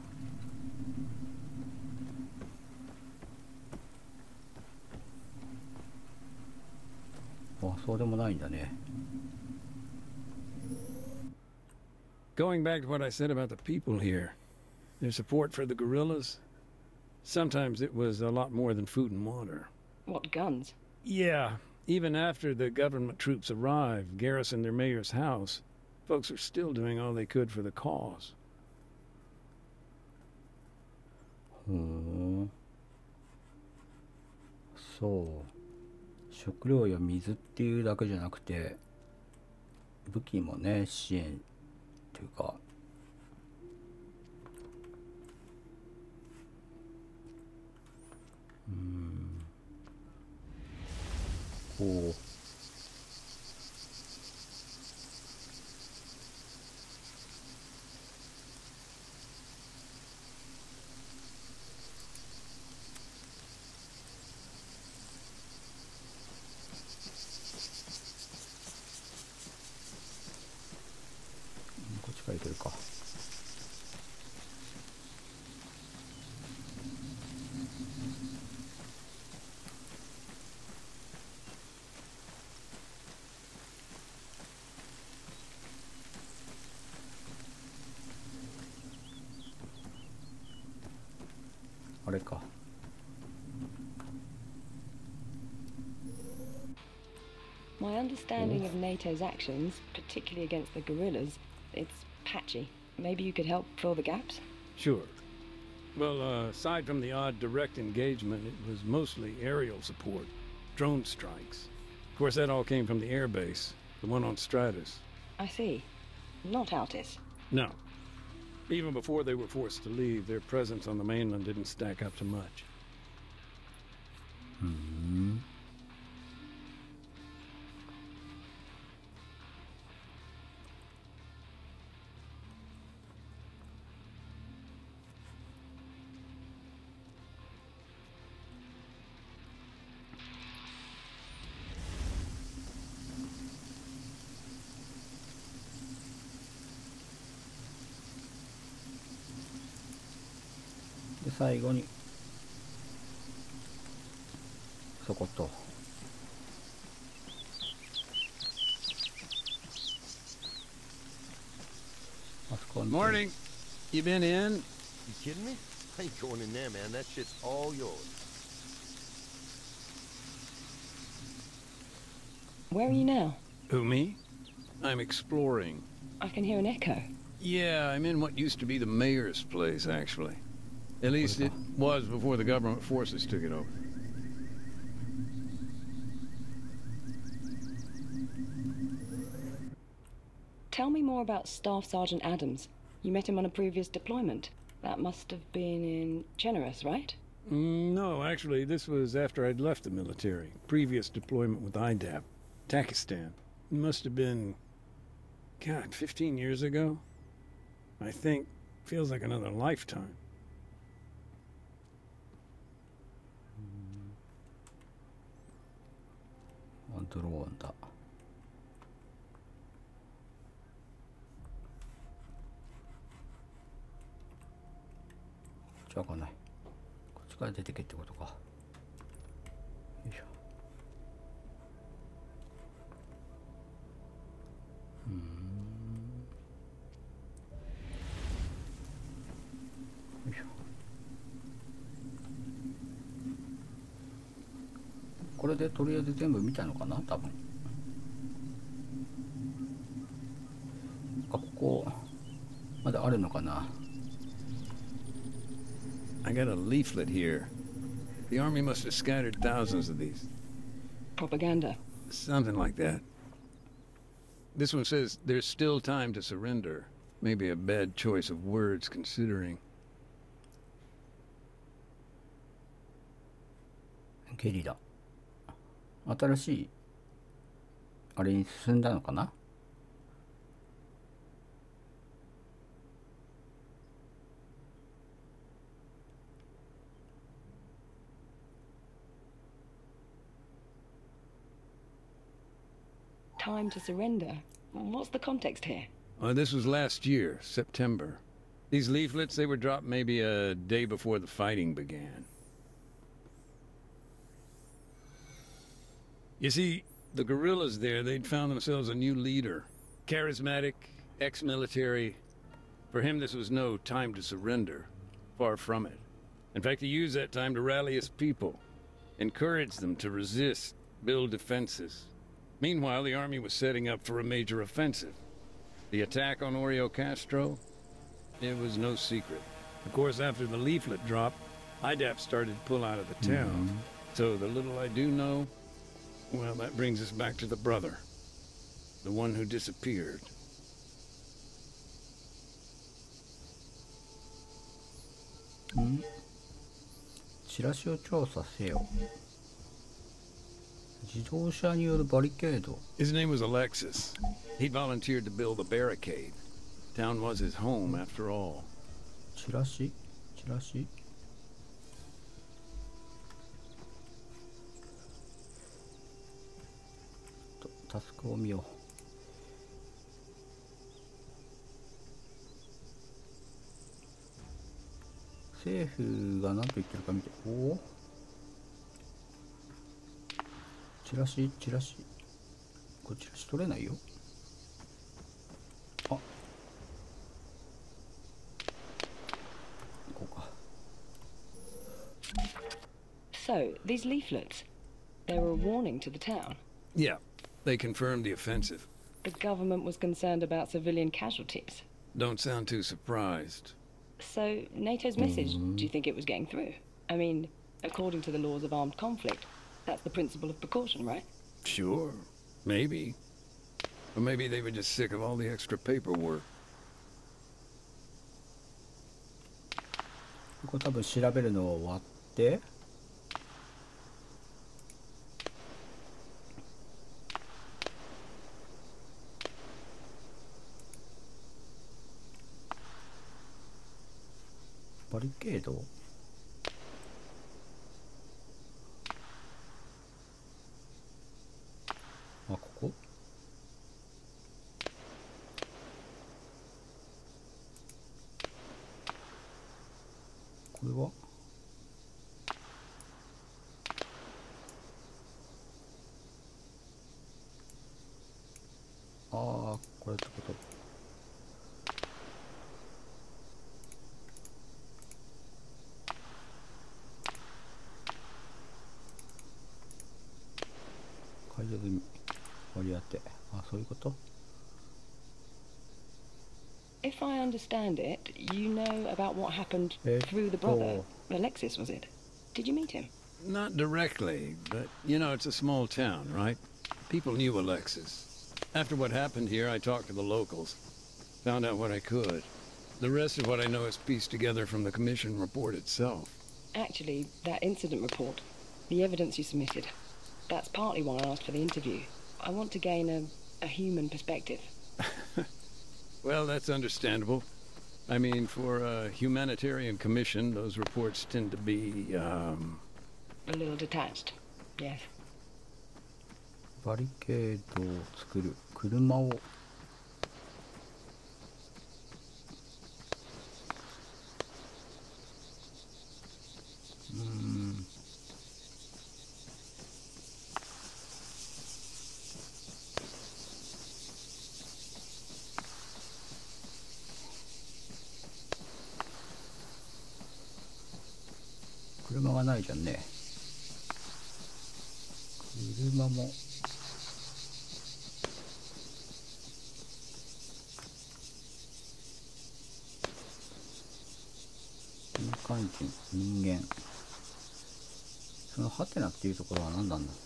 あ、そうでもないんだね。Going back to what I said about the people here, their support for the guerrillas, sometimes it was a lot more than food and water. What, guns? Yeah, even after the government troops arrived, garrisoned their mayor's house, folks are still doing all they could for the cause. そう。食料や水っていうだけじゃなくて、武器もね、支援っていうか、こう。こっちから行けるか。あれか。My understanding of NATO's actions, particularly against the guerrillas, it's patchy. Maybe you could help fill the gaps? Sure. Well, aside from the odd direct engagement, it was mostly aerial support, drone strikes. Of course, that all came from the air base, the one on Stratus. I see. Not Altis. No. Even before they were forced to leave, their presence on the mainland didn't stack up to much. で最後にそこと。あそこは Morning. You been in? You kidding me? I ain't going in there, man. That shit's all yours. Where are you now? Who, me? I'm exploring. I can hear an echo. Yeah, I'm in what used to be the mayor's place, actually. At least it was before the government forces took it over. Tell me more about Staff Sergeant Adams. You met him on a previous deployment. That must have been in Generous, right? No, actually, this was after I'd left the military. Previous deployment with IDAP, Pakistan. It must have been, God, 15 years ago? I think. Feels like another lifetime.ドローンだ。じゃあ開かない。こっちから出てけってことか。よいしょ。よいしょ。これでとりあえず全部見たのかな、多分。ここまだあるのかな。I got a leaflet here. The army must have scattered thousands of these. Propaganda. Something like that. This one says there's still time to surrender. Maybe a bad choice of words considering. ゲリラ。新しいあれに進んだのかな。Time to surrender. What's the context here? This was last year, September. These leaflets, they were dropped maybe a day before the fighting began. You see, the guerrillas there, they'd found themselves a new leader. Charismatic, ex-military. For him, this was no time to surrender. Far from it. In fact, he used that time to rally his people. Encourage them to resist, build defenses. Meanwhile, the army was setting up for a major offensive. The attack on Oreo Castro, it was no secret. Of course, after the leaflet dropped, IDAP started to pull out of the town. So the little I do know, well, that brings us back to the brother. The one who disappeared. チラシを調査せよ。自動車によるバリケード。His name was Alexis. He volunteered to build a barricade. Town was his home, after all. チラシチラシタスクを見よう。政府が何と言ってるか見て。おお、チラシチラシ。これチラシ取れないよ。あ、こうか。 So, these leaflets, they were a warning to the town. Yeah, they confirmed the offensive. The government was concerned about civilian casualties. Don't sound too surprised. So, NATO's message, do you think it was getting through? I mean, according to the laws of armed conflict, that's the principle of precaution, right? Sure, maybe. Or maybe they were just sick of all the extra paperwork. これ多分調べるのを終わって。バリケード。あ、ここ。これは。ああ、これってこと。て、あ、そういうこと。 If I understand it, you know about what happened through the brother. Alexis, was it? Did you meet him? Not directly, but you know, it's a small town, right? People knew Alexis. After what happened here, I talked to the locals. Found out what I could. The rest of what I know is pieced together from the commission report itself. Actually, that incident report, the evidence you submitted, that's partly why I asked for the interview. I want to gain a human perspective. Well, that's understandable. I mean, for a humanitarian commission, those reports tend to be, A little detached, yes. バリケードを作る。車を車がないじゃんね。車も民間人、人間、そのハテナっていうところは何なんだ。す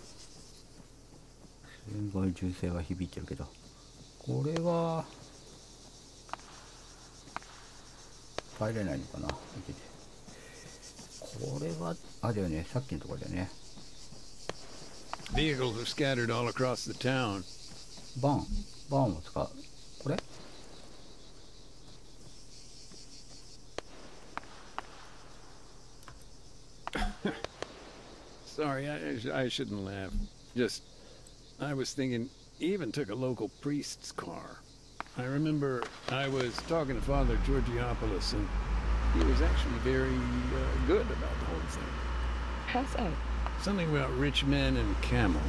ごい銃声は響いてるけど、これは入れないのかな。見てて、これはあれだよね、さっきのところだよね。vehicles are scattered all across the town. バンを使う。これSorry, I shouldn't laugh. Just, I was thinking, he even took a local priest's car. I remember I was talking to Father Georgiopoulos, and he was actually very good about the whole thing. How so? Something about rich men and camels.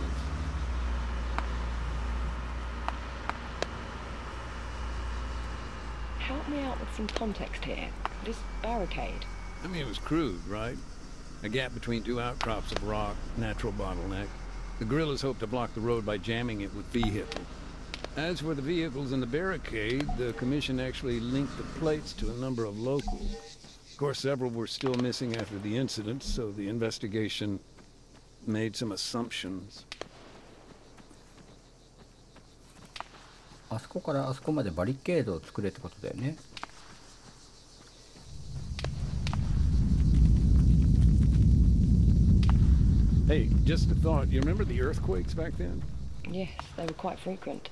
Help me out with some context here. This barricade. I mean, it was crude, right? A gap between two outcrops of rock, natural bottleneck. The guerrillas hoped to block the road by jamming it with vehicles. As for the vehicles in the barricade, the commission actually linked the plates to a number of locals. Of course, several were still missing after the incident, so the investigation made some assumptions. あそこからあそこまでバリケードを作れってことだよね。Hey, just a thought. You remember the earthquakes back then? Yes, they were quite frequent.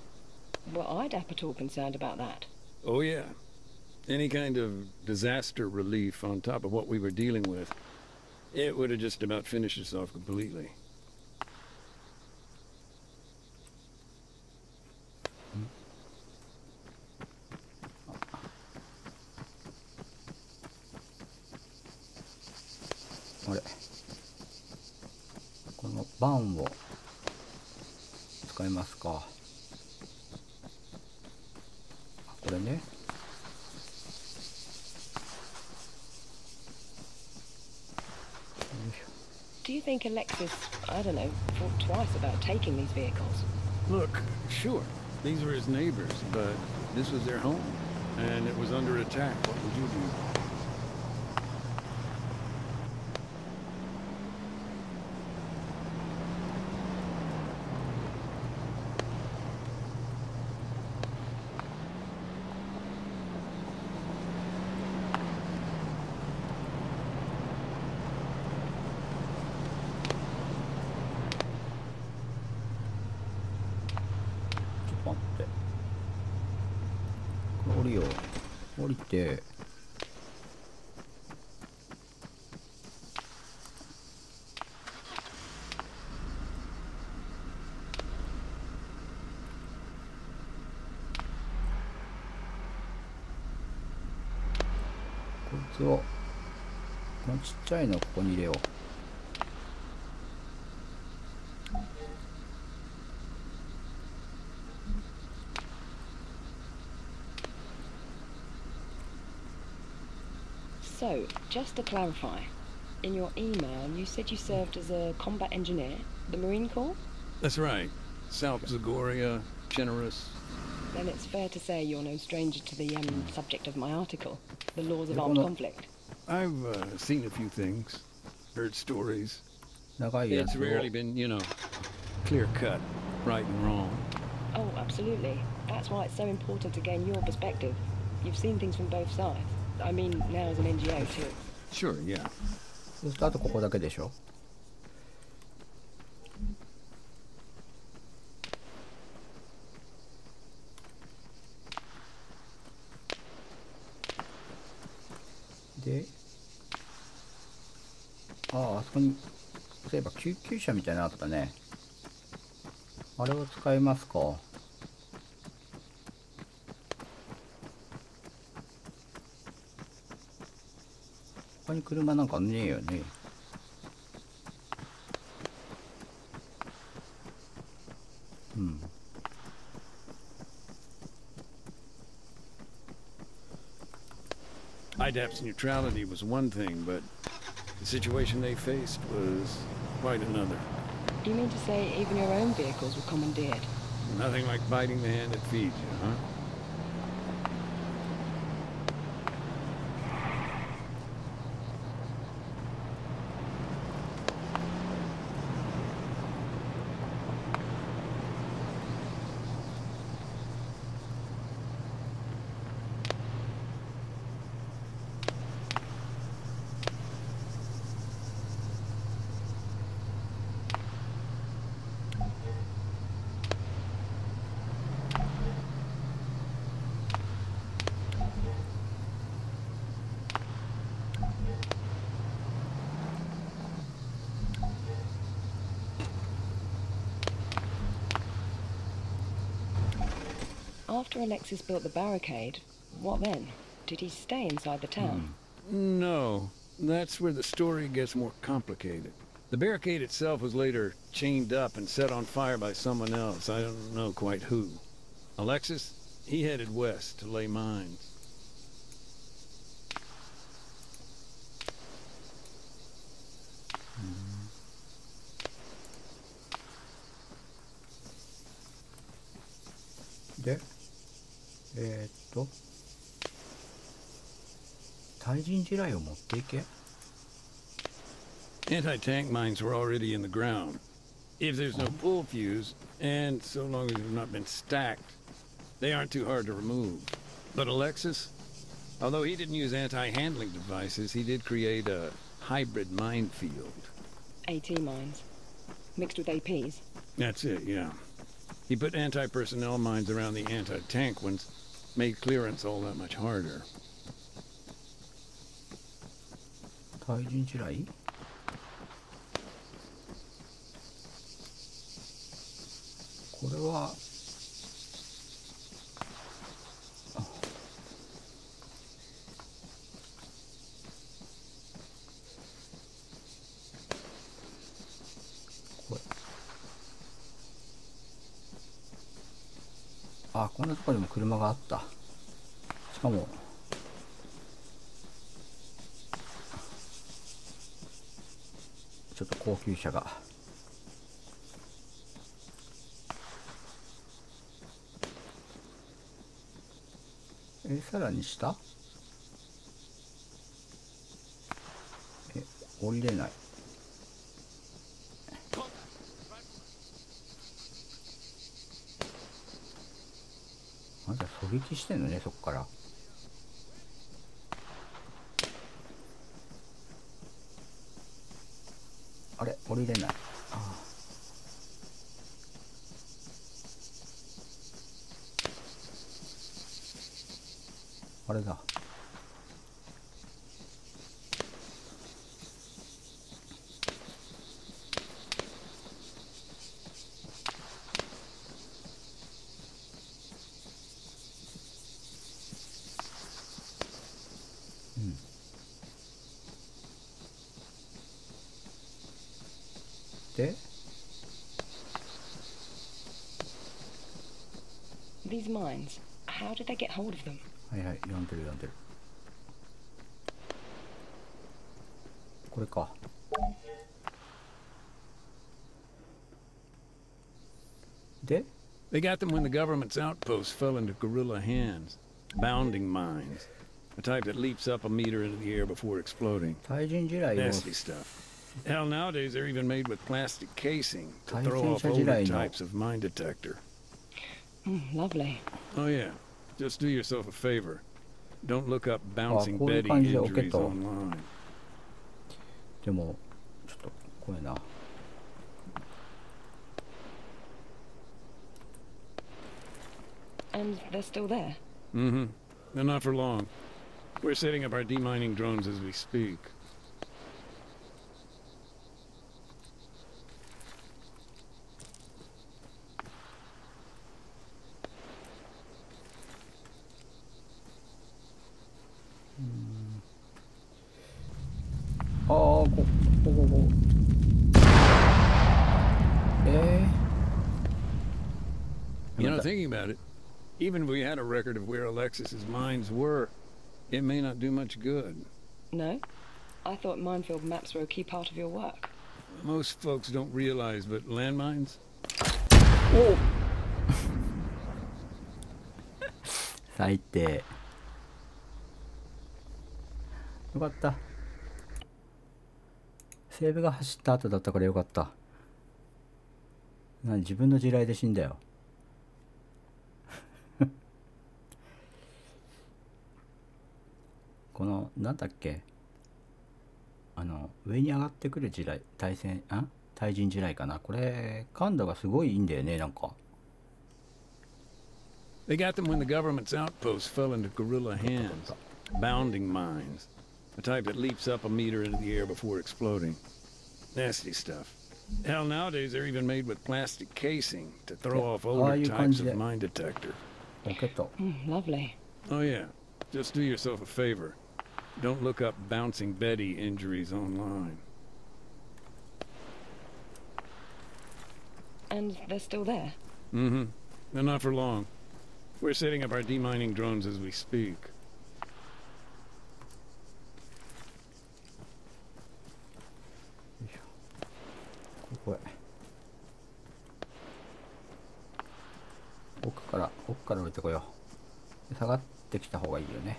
Well, I'd at all concerned about that. Oh, yeah. Any kind of disaster relief on top of what we were dealing with, it would have just about finished us off completely. What? このバンを使いますか。これね。Do you think Alexis, I don't know, thought twice about taking these vehicles? Look, sure, these were his neighbors, but this was their home, and it was under attack. What would you do? Oreo. 降りてこいつをこのちっちゃいのをここに入れよう。So, just to clarify, in your email you said you served as a combat engineer, the Marine Corps? That's right. South Zagoria, generous. Then it's fair to say you're no stranger to the subject of my article, the laws of armed conflict. I've seen a few things, heard stories. 長いや It's つを rarely been, clear cut, right and wrong. Oh, absolutely. That's why it's so important to gain your perspective. You've seen things from both sides. I mean, now as an NGO too. Sure, yeah. そうするとあとここだけでしょ。で、あそこにそういえば救急車みたいなのあったね。あれを使いますか。他に車なんかねえよね。うん。IDAP's neutrality was one thing, but the situation they faced was quite another. You mean to say even your own vehicles were commandeered? Nothing like biting the hand that feeds you, huh? After Alexis built the barricade, what then? Did he stay inside the town? No, that's where the story gets more complicated. The barricade itself was later chained up and set on fire by someone else. I don't know quite who. Alexis, he headed west to lay mines. De, 対人地雷を持っていけ。 Anti-tank mines were already in the ground. If there's no pull fuse, and so long as they've not been stacked, they aren't too hard to remove. But Alexis, although he didn't use anti-handling devices, he did create a hybrid minefield. AT mines. Mixed with APs. That's it, yeah. He put anti-personnel mines around the anti-tank ones, made clearance all that much harder. 対人地雷？これはこれこんなところにも車があった。しかもちょっと高級車が。さらに下？降りれない。まだ狙撃してんのね、そこから。あれ、降りれない。あれだ。で、These mines, how did they get hold of them? はいはい、読んでる。これか。で They got them when the government's outposts fell into guerrilla hands. Bounding mines. A type that leaps up a meter into the air before exploding. 対人地雷を Nasty stuff. Hell, nowadays they're even made with plastic casing to 対 throw 戦 off 車地 older 雷の types of mine detector. Lovely. Oh yeah, just do yourself a favor. Don't look up bouncing こういう Betty 感じで置け injuries と。 online. でもちょっと怖いな。 And they're still there? Mm-hmm. And not for long. We're setting up our demining drones as we speak. You know, thinking about it, even if we had a record of where Alexis's mines were, it may not do much good. No? I thought minefield maps were a key part of your work. Most folks don't realize, but landmines? 最低。よかった。セーブが走った後だったからよかった。自分の地雷で死んだよ。このなんだっけ、上に上がってくる地雷、対人地雷かな。これ感度がすごいいいんだよね、なんか。 They got them when the government's outposts fell into guerrilla hands. Bounding mines. A type that leaps up a meter into the air before exploding. Nasty stuff. Hell, nowadays they're even made with plastic casing to throw off older types of mine detector. ロケット。 Lovely. Oh yeah, just do yourself a favor. Don't look up bouncing Betty injuries online. And they're still there? Mm-hmm. And not for long. We're setting up our demining drones as we speak. ここへ。奥から降りてこよう。下がってきた方がいいよね。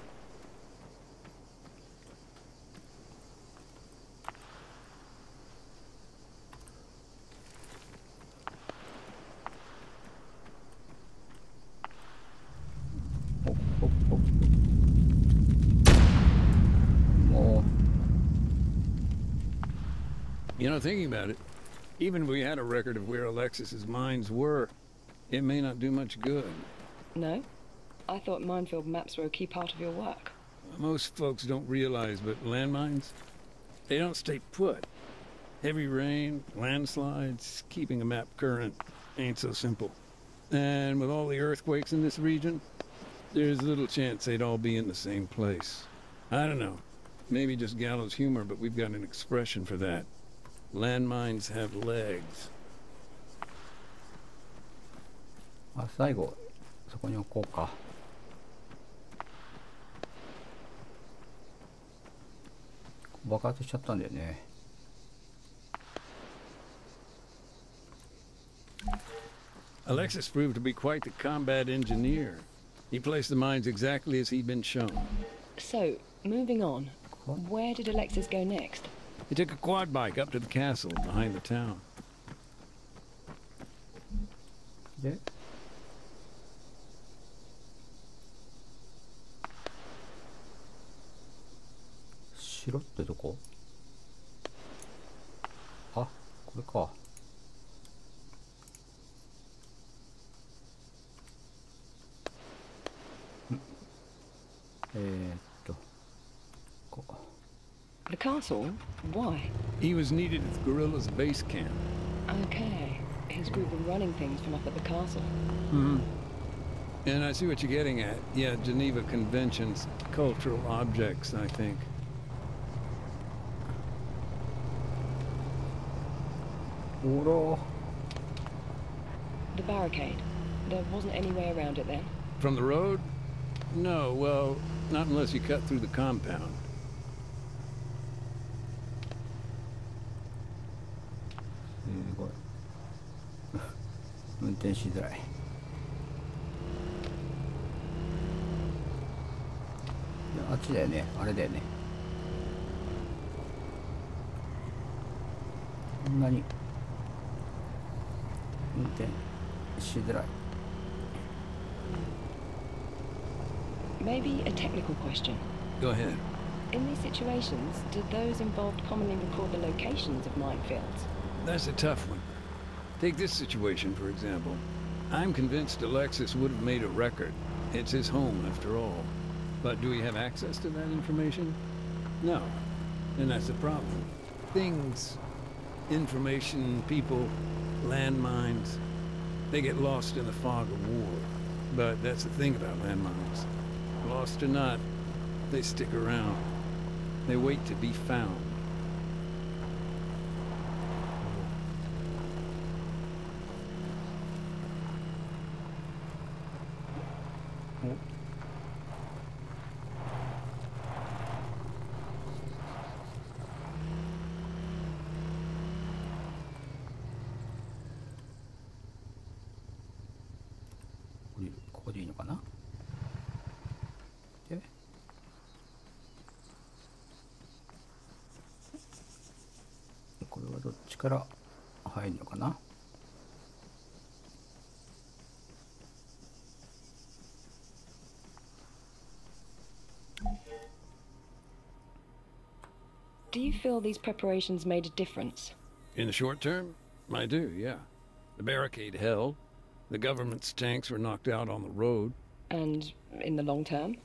もう。 You know, thinking about it, even if we had a record of where Alexis's mines were, it may not do much good. No? I thought minefield maps were a key part of your work. Most folks don't realize, but landmines, they don't stay put. Heavy rain, landslides, keeping a map current ain't so simple. And with all the earthquakes in this region, there's little chance they'd all be in the same place. I don't know. Maybe just gallows humor, but we've got an expression for that. Landmines have legs. あ、最後そこに置こうか。爆発しちゃったんだよね。Alexis proved to be quite the combat engineer. He placed the mines exactly as he'd been shown. So, moving on. Where did Alexis go next? He took a quad bike up to the castle behind the town. で、城ってどこ？あ、これか。こう。 The castle? Why? He was needed at the guerrillas' base camp. Okay. His group were running things from up at the castle. Mm-hmm. And I see what you're getting at. Yeah, Geneva Convention's cultural objects, I think. The barricade. There wasn't any way around it then? From the road? No, well, not unless you cut through the compound. すごい。運転しづらい。あっちだよね、あれだよね。こんなに運転しづらい。 Maybe a technical question. Go ahead. In these situations, do those involved commonly record the locations of minefields? That's a tough one. Take this situation, for example. I'm convinced Alexis would have made a record. It's his home, after all. But do we have access to that information? No. And that's the problem. Things, information, people, landmines, they get lost in the fog of war. But that's the thing about landmines. Lost or not, they stick around. They wait to be found. Oh. ここでいいのかな。でこれはどっちから入るのかな。Do you feel these preparations made a difference? In the short term, I do, yeah. The barricade held. The government's tanks were knocked out on the road. And in the long term?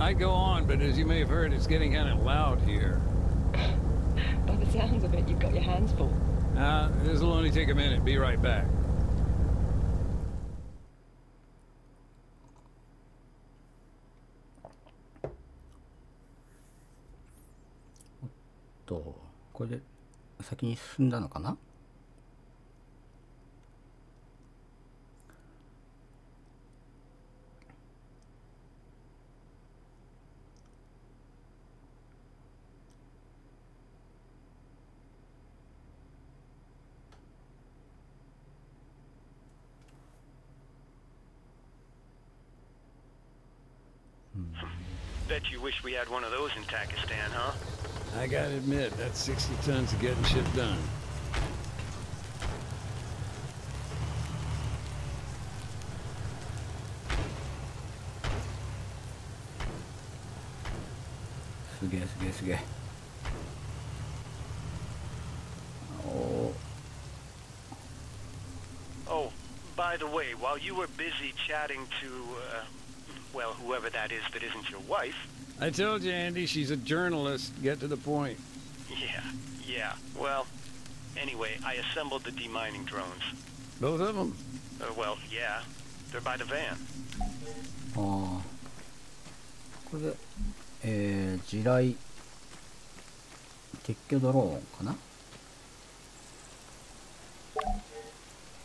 I'd go on, but as you may have heard, it's getting kind of loud here. By the sounds of it, you've got your hands full. This will only take a minute. Be right back. これで先に進んだのかな。Bet you wish we had one of those in Pakistan, huh? I gotta admit, that's 60 tons of getting shit done. Oh, by the way, while you were busy chatting to, well, whoever that is that isn't your wife... I told you, Andy, she's a journalist. Get to the point. Yeah. Well, anyway, I assembled the demining drones. Both of them? Well, yeah. They're by the van. ああ、これで、地雷撤去ドローンかな。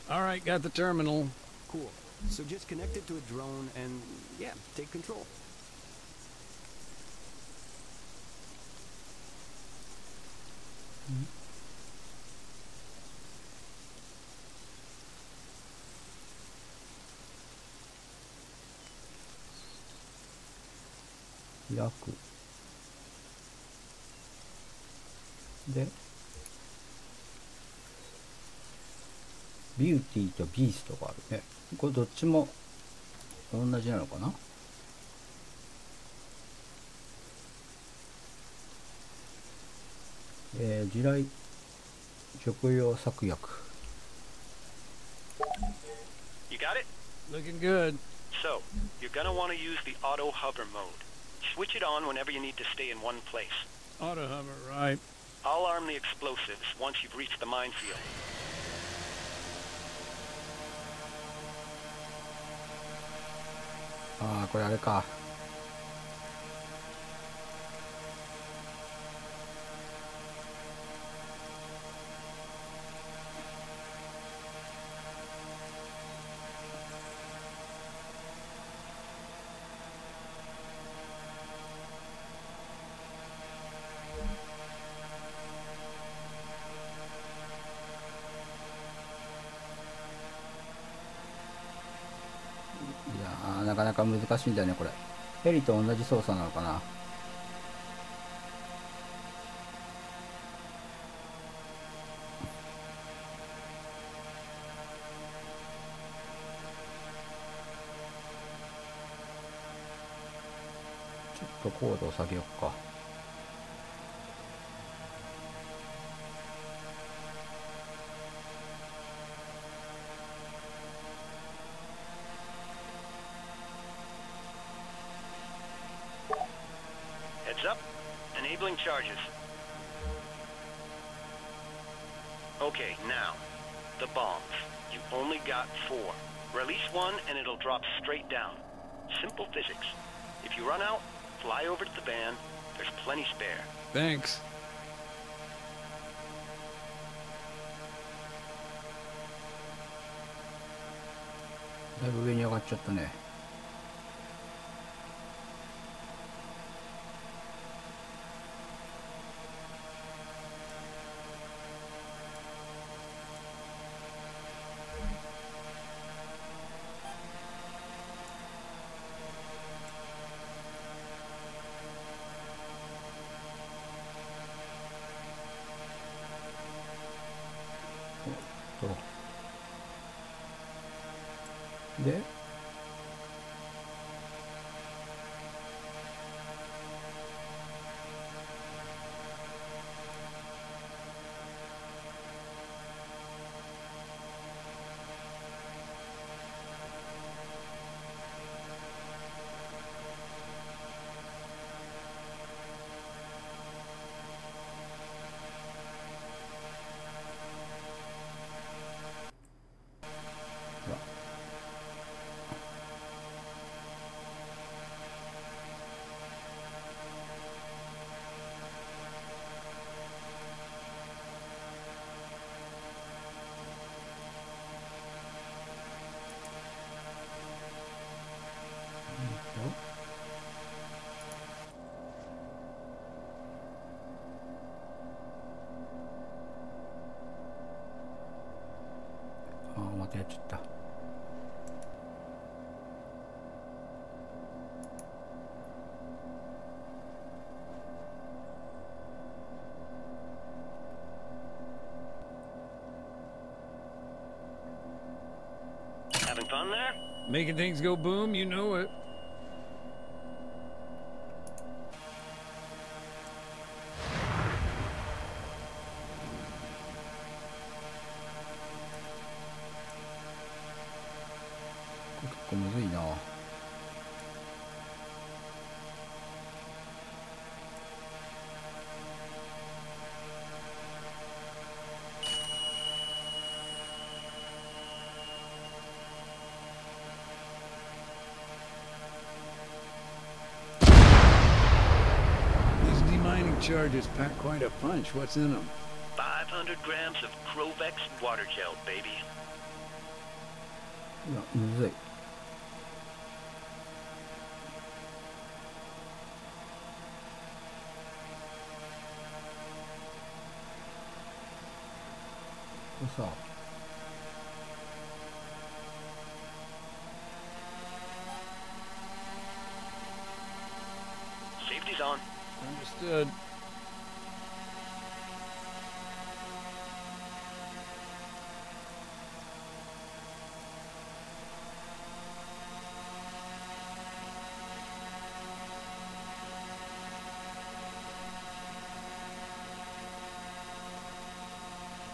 All right, got the terminal. Cool. So just connect it to a drone and, yeah, take control. Mm-hmm. 開く。で、ビューティーとビーストがあるね。これどっちも同じなのかな。地雷食用策薬。 You got it? Looking good. So, you're gonna want to use the auto hover mode. Switch it on whenever you need to stay in one place. Auto hover, right. I'll arm the explosives once you've reached the minefield. ああ、これあれか。かなか難しいんだよねこれ。ヘリと同じ操作なのかな。ちょっと高度を下げよっか。Heads up. Enabling charges. Okay, now. The bombs. You only got 4. Release one and it'll drop straight down. Simple physics. If you run out, fly over to the van. There's plenty spare. Thanks. だいぶ上に上がっちゃったね。でまたやっちゃった。Having fun there? Making things go boom, you know it.結構むずいな。These demining charges pack quite a punch. What's in them? 500 grams of Crovex water gel, baby. いやむずい。これさ、Safety's on. Understood.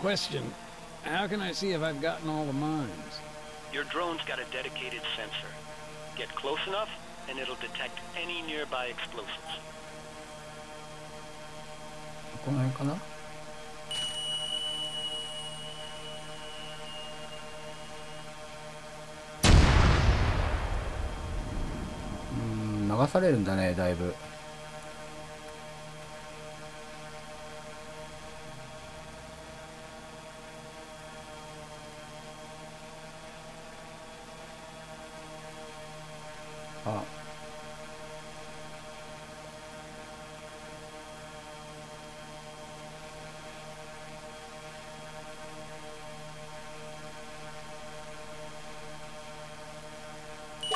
Question. How can I see if I've gotten all the mines? Your drone's got a dedicated sensor. Get close enough, and it'll detect any nearby explosives. この辺かな。流されるんだねだいぶ。あ、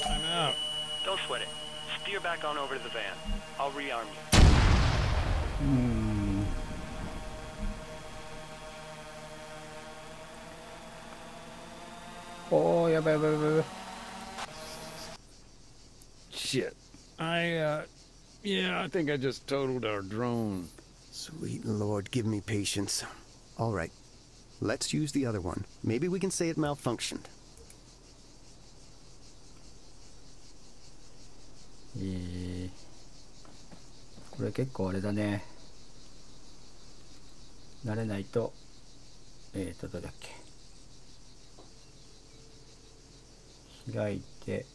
I'm out. veer back on over to the van. I'll rearm you. おー、やばいやばいやばいやばい。 Shit. Yeah, I think I just totaled our drone. Sweet Lord, give me patience. All right, let's use the other one. Maybe we can say it malfunctioned. これ結構あれだね。慣れないと、どれだっけ。開いて。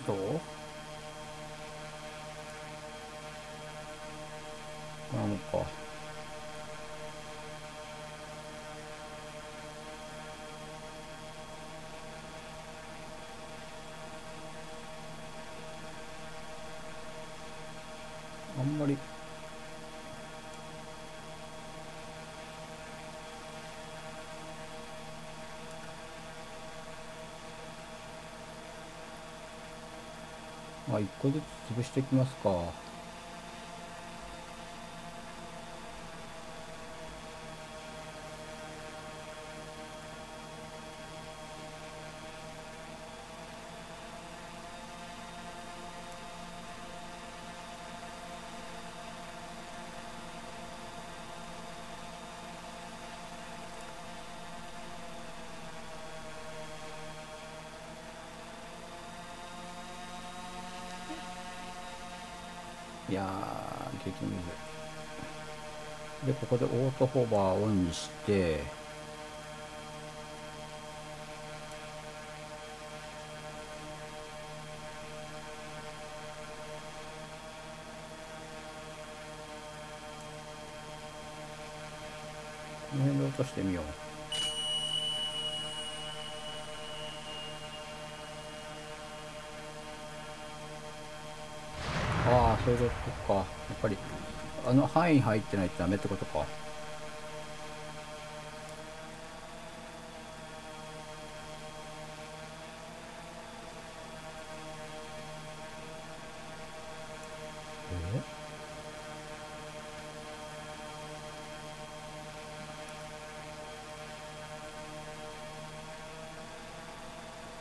どうなのか。あんまり一個ずつ潰していきますか。いやー、激ムズ。で、ここでオートホバーをオンにして、この辺で落としてみよう。ああ、そういうことか。やっぱりあの範囲入ってないとダメってことか。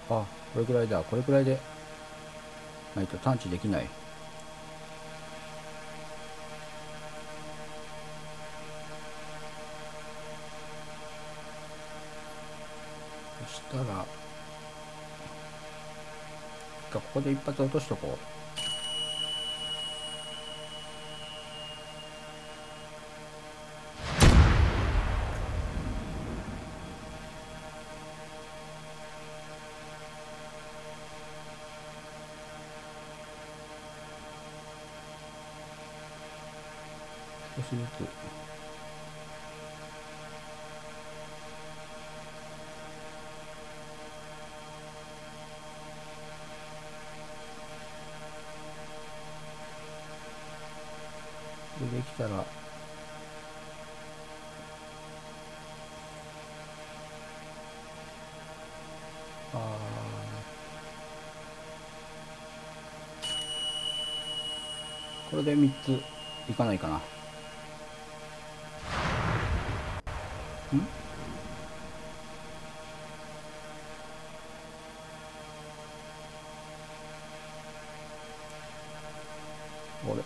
あ、これぐらいだ。これぐらいでないと探知できない。そしたらここで一発落としとこう。少しずつ。できたらこれで3ついかないかな。あれ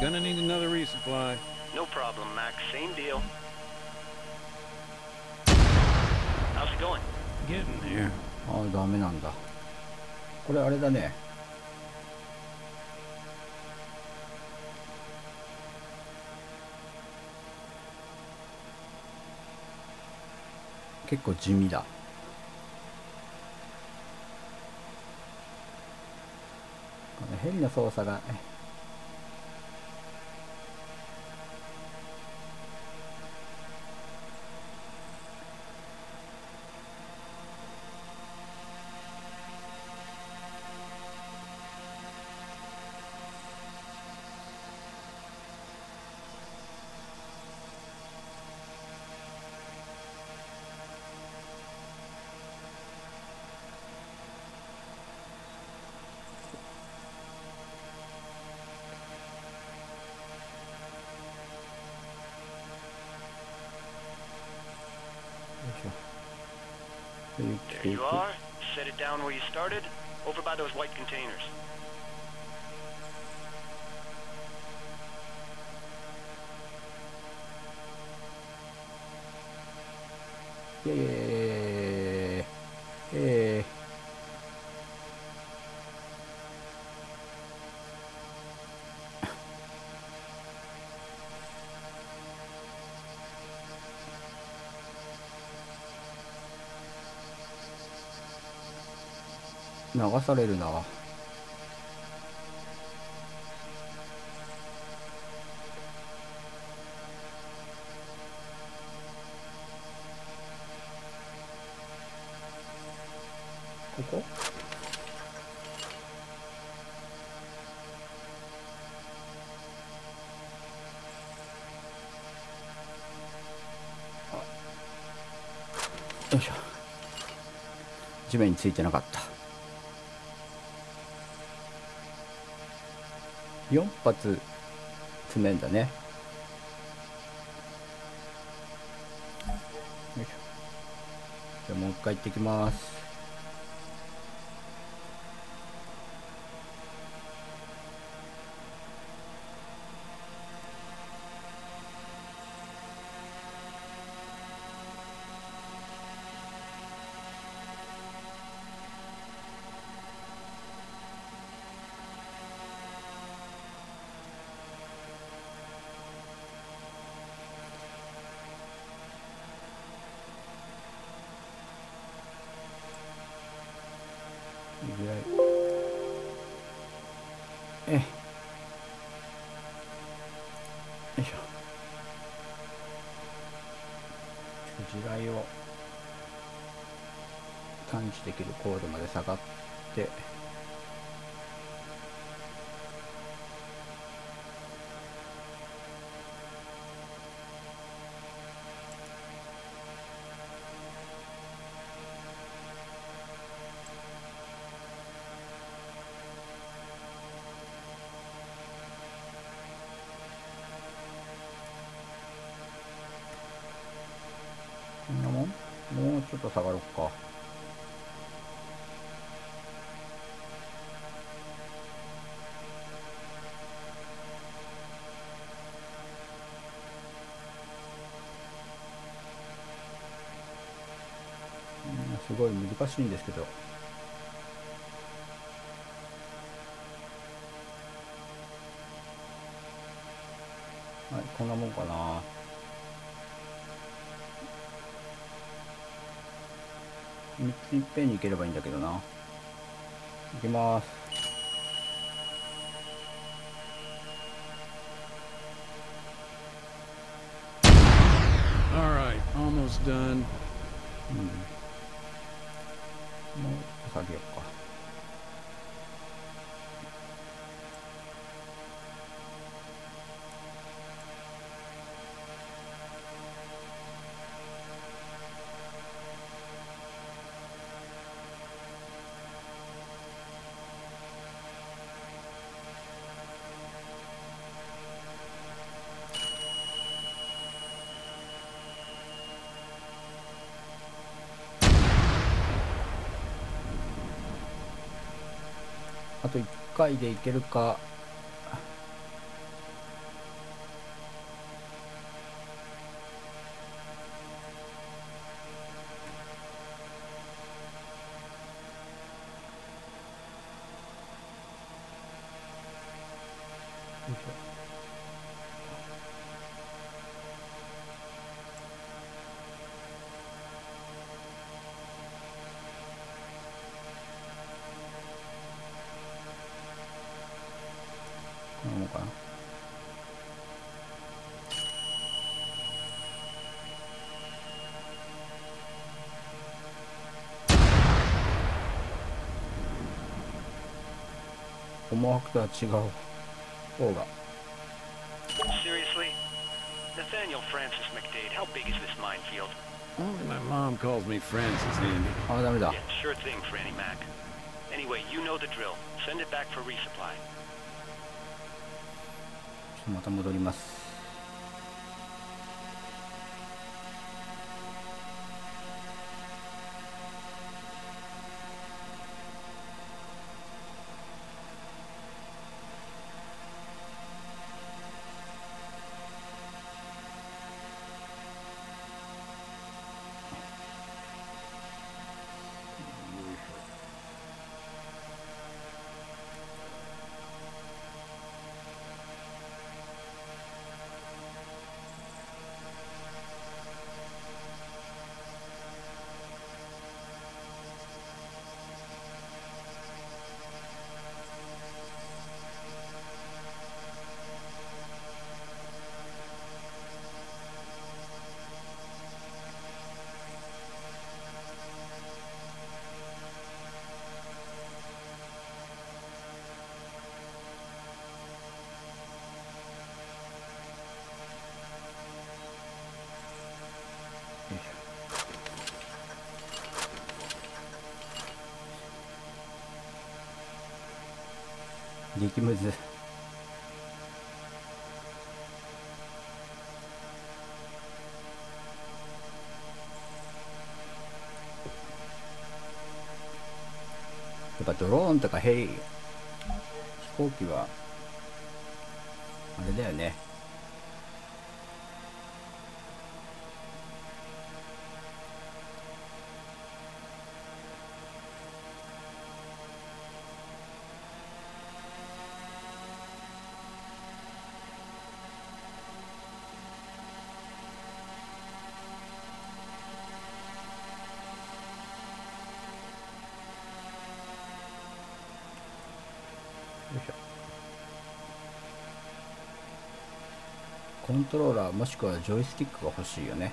Gonna need another resupply. No problem, Max. Same deal. going? Getting there. ああ、ダメなんだ。これあれだね。結構地味だ。このヘリの操作がThere you are. Set it down where you started, over by those white containers. イエーイ流されるな。ここ？よいしょ。地面についてなかった。4発詰めんだね。よいしょ。じゃあもう一回行ってきます。よいしょ。地雷を探知できる高度まで下がって、こんなもん？もうちょっと下がろうか。すごい難しいんですけど。はい、こんなもんかな。3ついっぺんに行ければいいんだけどな。行きます。Alright, almost done. もう下げようか。あと1回でいけるか。思惑とは違う方が。 Seriously? Nathaniel Francis McDade, how big is this minefield? Only my mom calls me Francis, Andy. あ、ダメだ。 Yeah, sure thing, Franny Mac. Anyway, you know the drill. Send it back for resupply. また戻ります。激ムズ。やっぱドローンとかヘリ、飛行機はあれだよね。コントローラーもしくはジョイスティックが欲しいよね。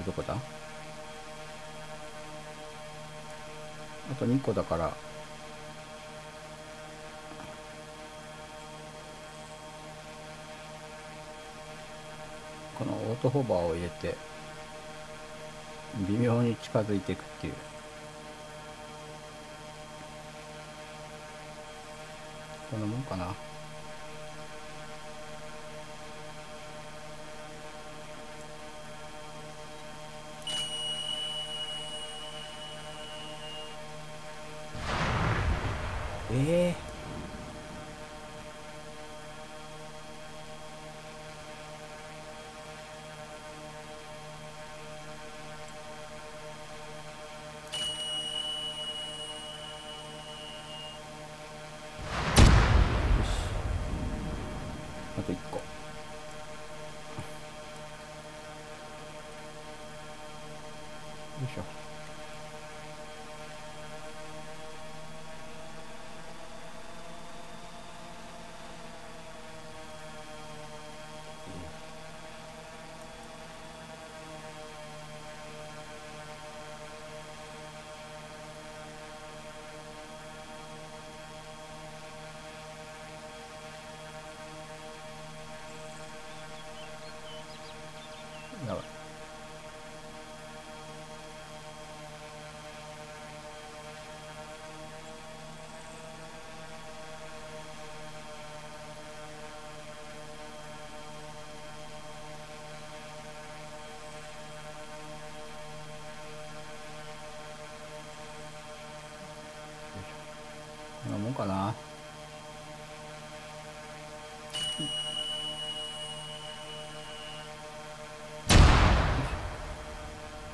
どこだ？あと2個だから、このオートホバーを入れて微妙に近づいていくっていう。こんなもんかな。あと1個。よいしょ。やばい。こんなもんかな。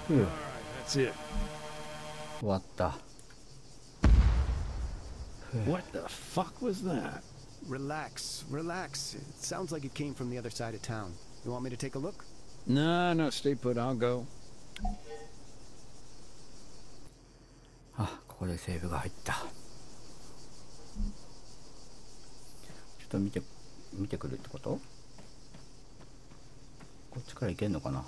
That's it. 終わった。What the fuck was that? Relax, relax. It sounds like it came from the other side of town. You want me to take a look? No, stay put. I'll go. あ、ここでセーブが入った。ちょっと見てくるってこと？こっちから行けんのかな。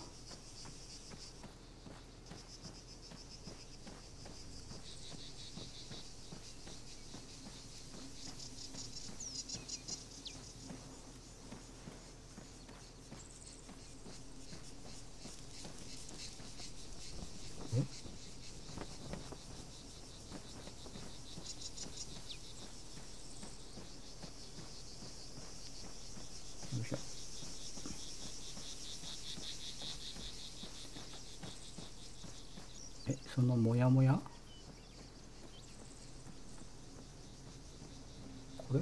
よいしょ。そのモヤモヤこれ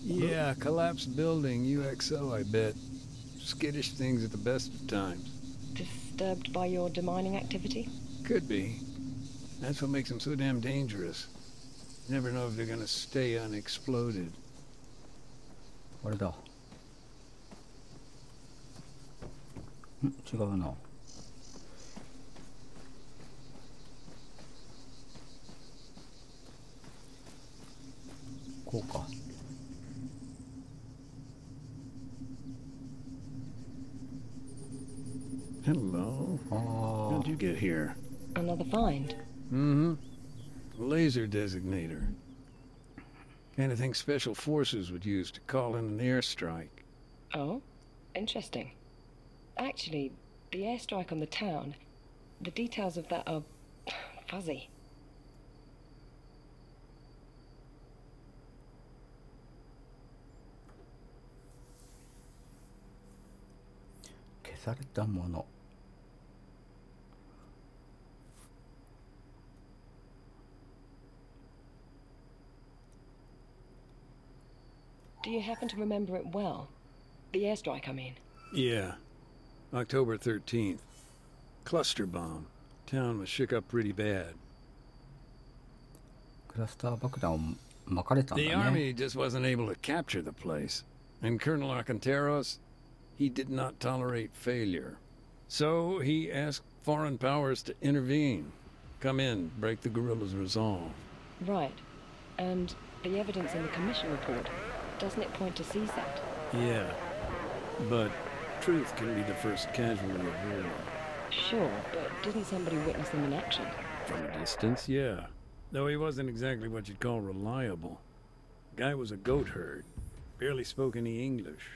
Yeah, collapsed building, UXO, I bet. Skittish things at the best of times. Disturbed by your demining activity? Could be. That's what makes them so damn dangerous. You never know if they're gonna stay unexploded. あれだ。違うな。こうか。Hello. How'd you get here? Another find? Mm-hmm. Laser designator. Kind of thing special forces would use to call in an airstrike. Oh, interesting. Actually, the airstrike on the town, the details of that are fuzzy. 消されたもの。Do you happen to remember it well? The airstrike, I mean. Yeah. October 13th. Cluster bomb. Town was shook up pretty bad. クラスター爆弾を巻かれたんだ The ね。 army just wasn't able to capture the place. And Colonel Arcanteros, he did not tolerate failure. So he asked foreign powers to intervene. Come in, break the guerrillas' resolve. Right. And the evidence in the commission report, doesn't it point to CSAT? Yeah. But truth can be the first casualty of war. Sure, but didn't somebody witness them in action? From a distance, yeah. Though he wasn't exactly what you'd call reliable. Guy was a goat herd. Barely spoke any English.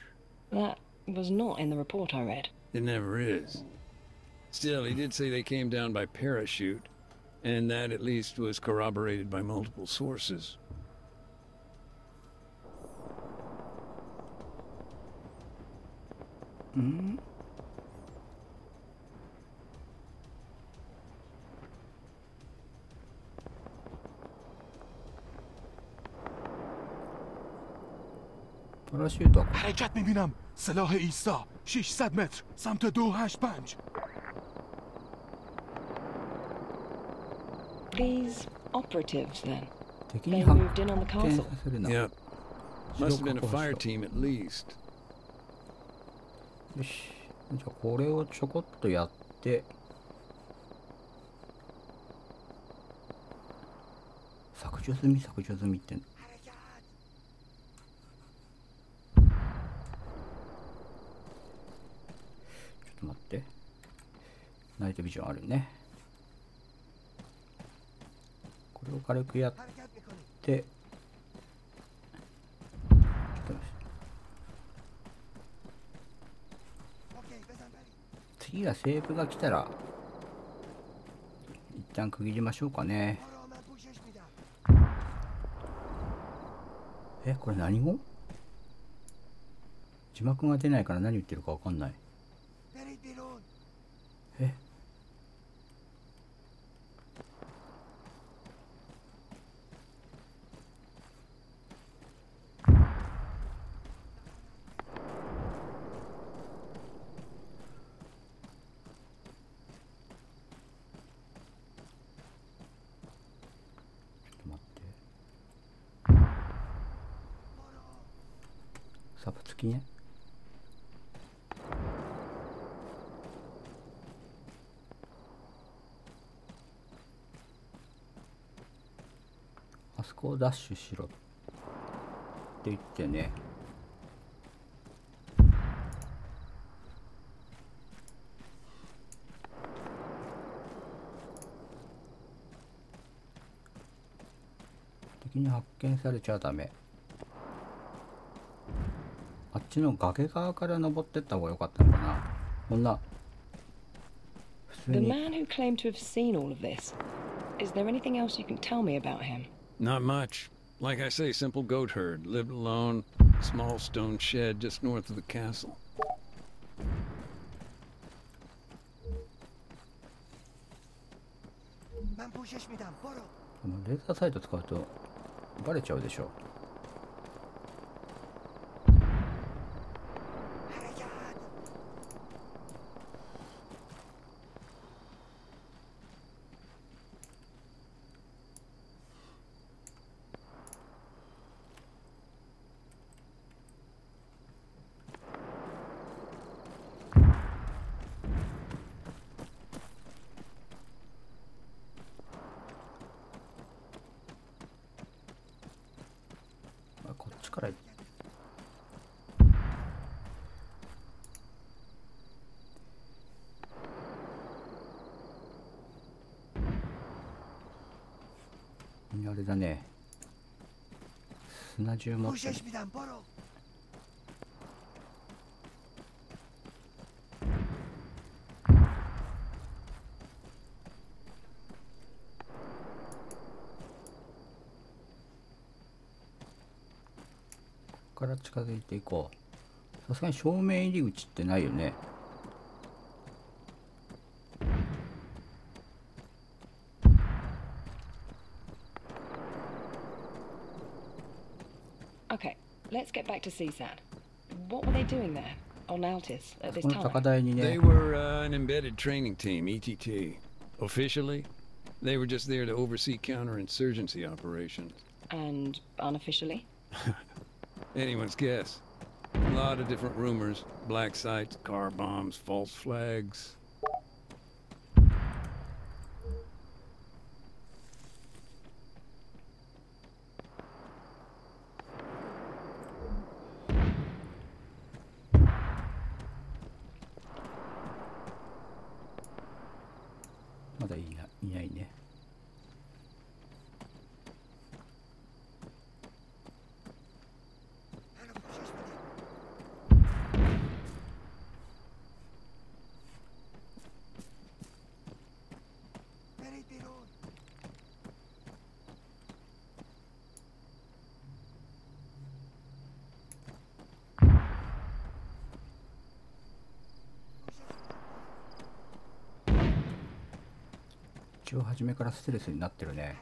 That was not in the report I read. It never is. Still, he did say they came down by parachute, and that at least was corroborated by multiple sources. Hmm? パラシュートは حرکت میبینم. سلاح ایستا 600 متر سمت 285. These operatives, then? 敵 They に発 moved in on the 見 castle. させるな。 Yep. Must have been a 白確保し fire ろ team at least. よし。じゃあこれをちょこっとやって削除済みってちょっと待って、ナイトビジョンあるね。これを軽くやって、ちょっと待って、次がセーブが来たら一旦区切りましょうかね。これ何語？字幕が出ないから何言ってるかわかんない。サブ付きね。あそこをダッシュしろって言ってね。敵に発見されちゃダメ。あっちの崖側から登ってった方が良かったのかな。こんな普通 The に man who claimed to have seen all of this, is there anything else you can tell me about him? Not much. Like I say, simple goat herd. Lived alone. Small stone shed just north of the castle. このレーザーサイト使うとバレちゃうでしょ。こっちからあれだね、砂銃持ってる。ここから近づいていこう。さすがに正面入り口ってないよね。Okay, let's get back to CSAT. What were they doing there on Altis at this この高 time? 台に They ね、were an embedded training team, ETT. Officially, they were just there to oversee counterinsurgency operations. And unofficially? Anyone's guess. A lot of different rumors. Black sites, car bombs, false flags. まだいないね。一応初めからステルスになってるね。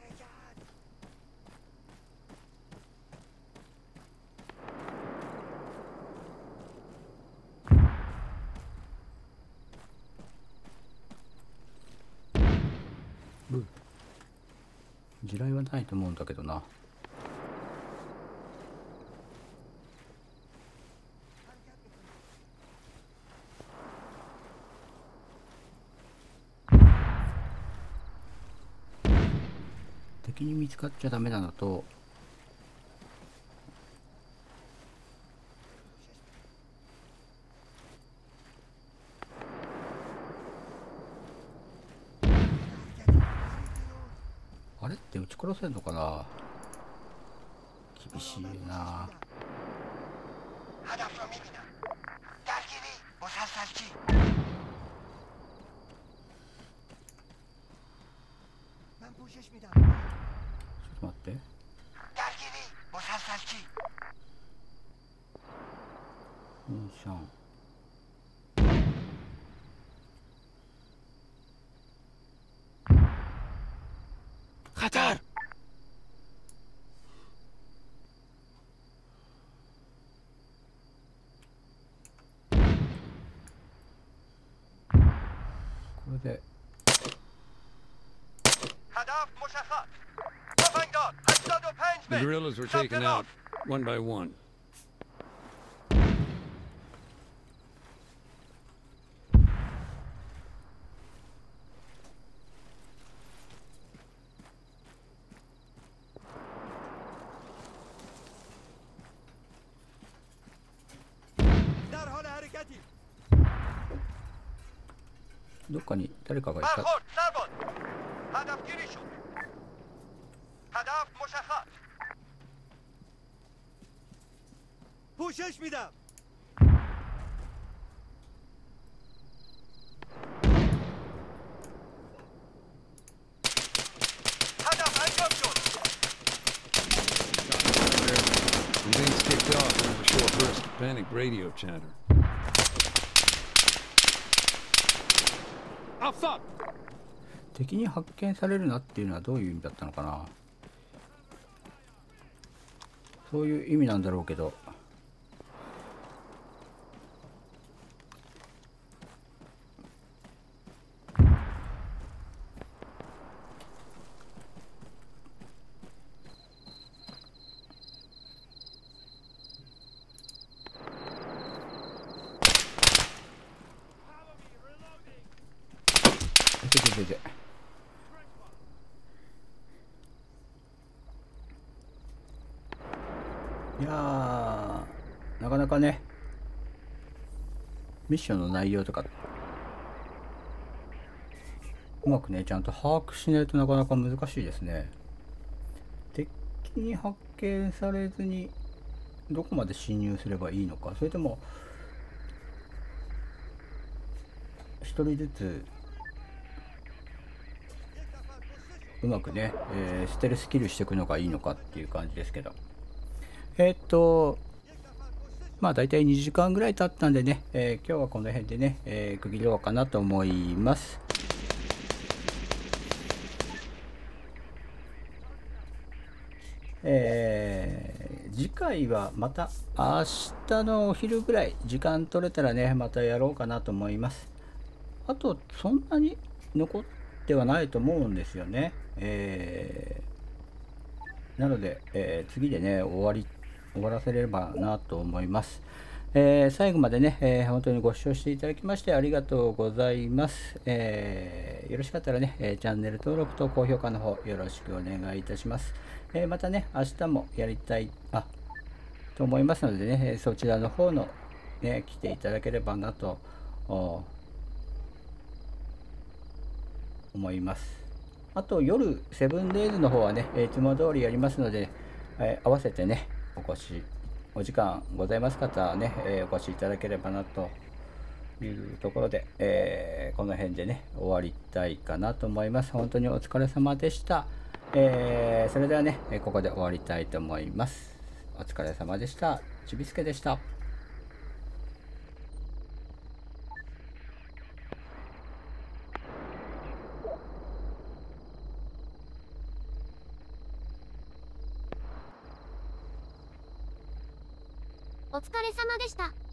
地雷はないと思うんだけどな。敵に見つかっちゃダメなのと、あれって撃ち殺せんのかな。厳しいよな。ちょっと待って。インシャン。خطر! これで The guerrillas were taken out one by one. حركتي. どっかに誰かがいた。 برخورد سرباز. هدف گیری شد. هدف مشخص. پوشش میدم. هدف انجام شد. When things kicked off, there was a panic radio chatter. Outside! 敵に発見されるなっていうのはどういう意味だったのかな。そういう意味なんだろうけど。いやー、なかなかね、ミッションの内容とかうまくねちゃんと把握しないとなかなか難しいですね。敵に発見されずにどこまで侵入すればいいのか、それとも一人ずつうまくね、ステルスキルしていくのがいいのかっていう感じですけど、まあ大体2時間ぐらい経ったんでね、今日はこの辺でね、区切ろうかなと思います。次回はまた明日のお昼ぐらい時間取れたらねまたやろうかなと思います。あとそんなに残ってはないと思うんですよね。なので、次でね終わらせれればなと思います。最後までね、本当にご視聴していただきましてありがとうございます。よろしかったらね、チャンネル登録と高評価の方よろしくお願いいたします。またね明日もやりたいと思いますのでね、そちらの方のね来ていただければなと思います。あと夜セブンデイズの方はねいつも通りやりますので、合わせてねお時間ございます方はね、お越しいただければなというところで、この辺でね終わりたいかなと思います。本当にお疲れ様でした。それではねここで終わりたいと思います。お疲れ様でした。ちびすけでした。お疲れ様でした。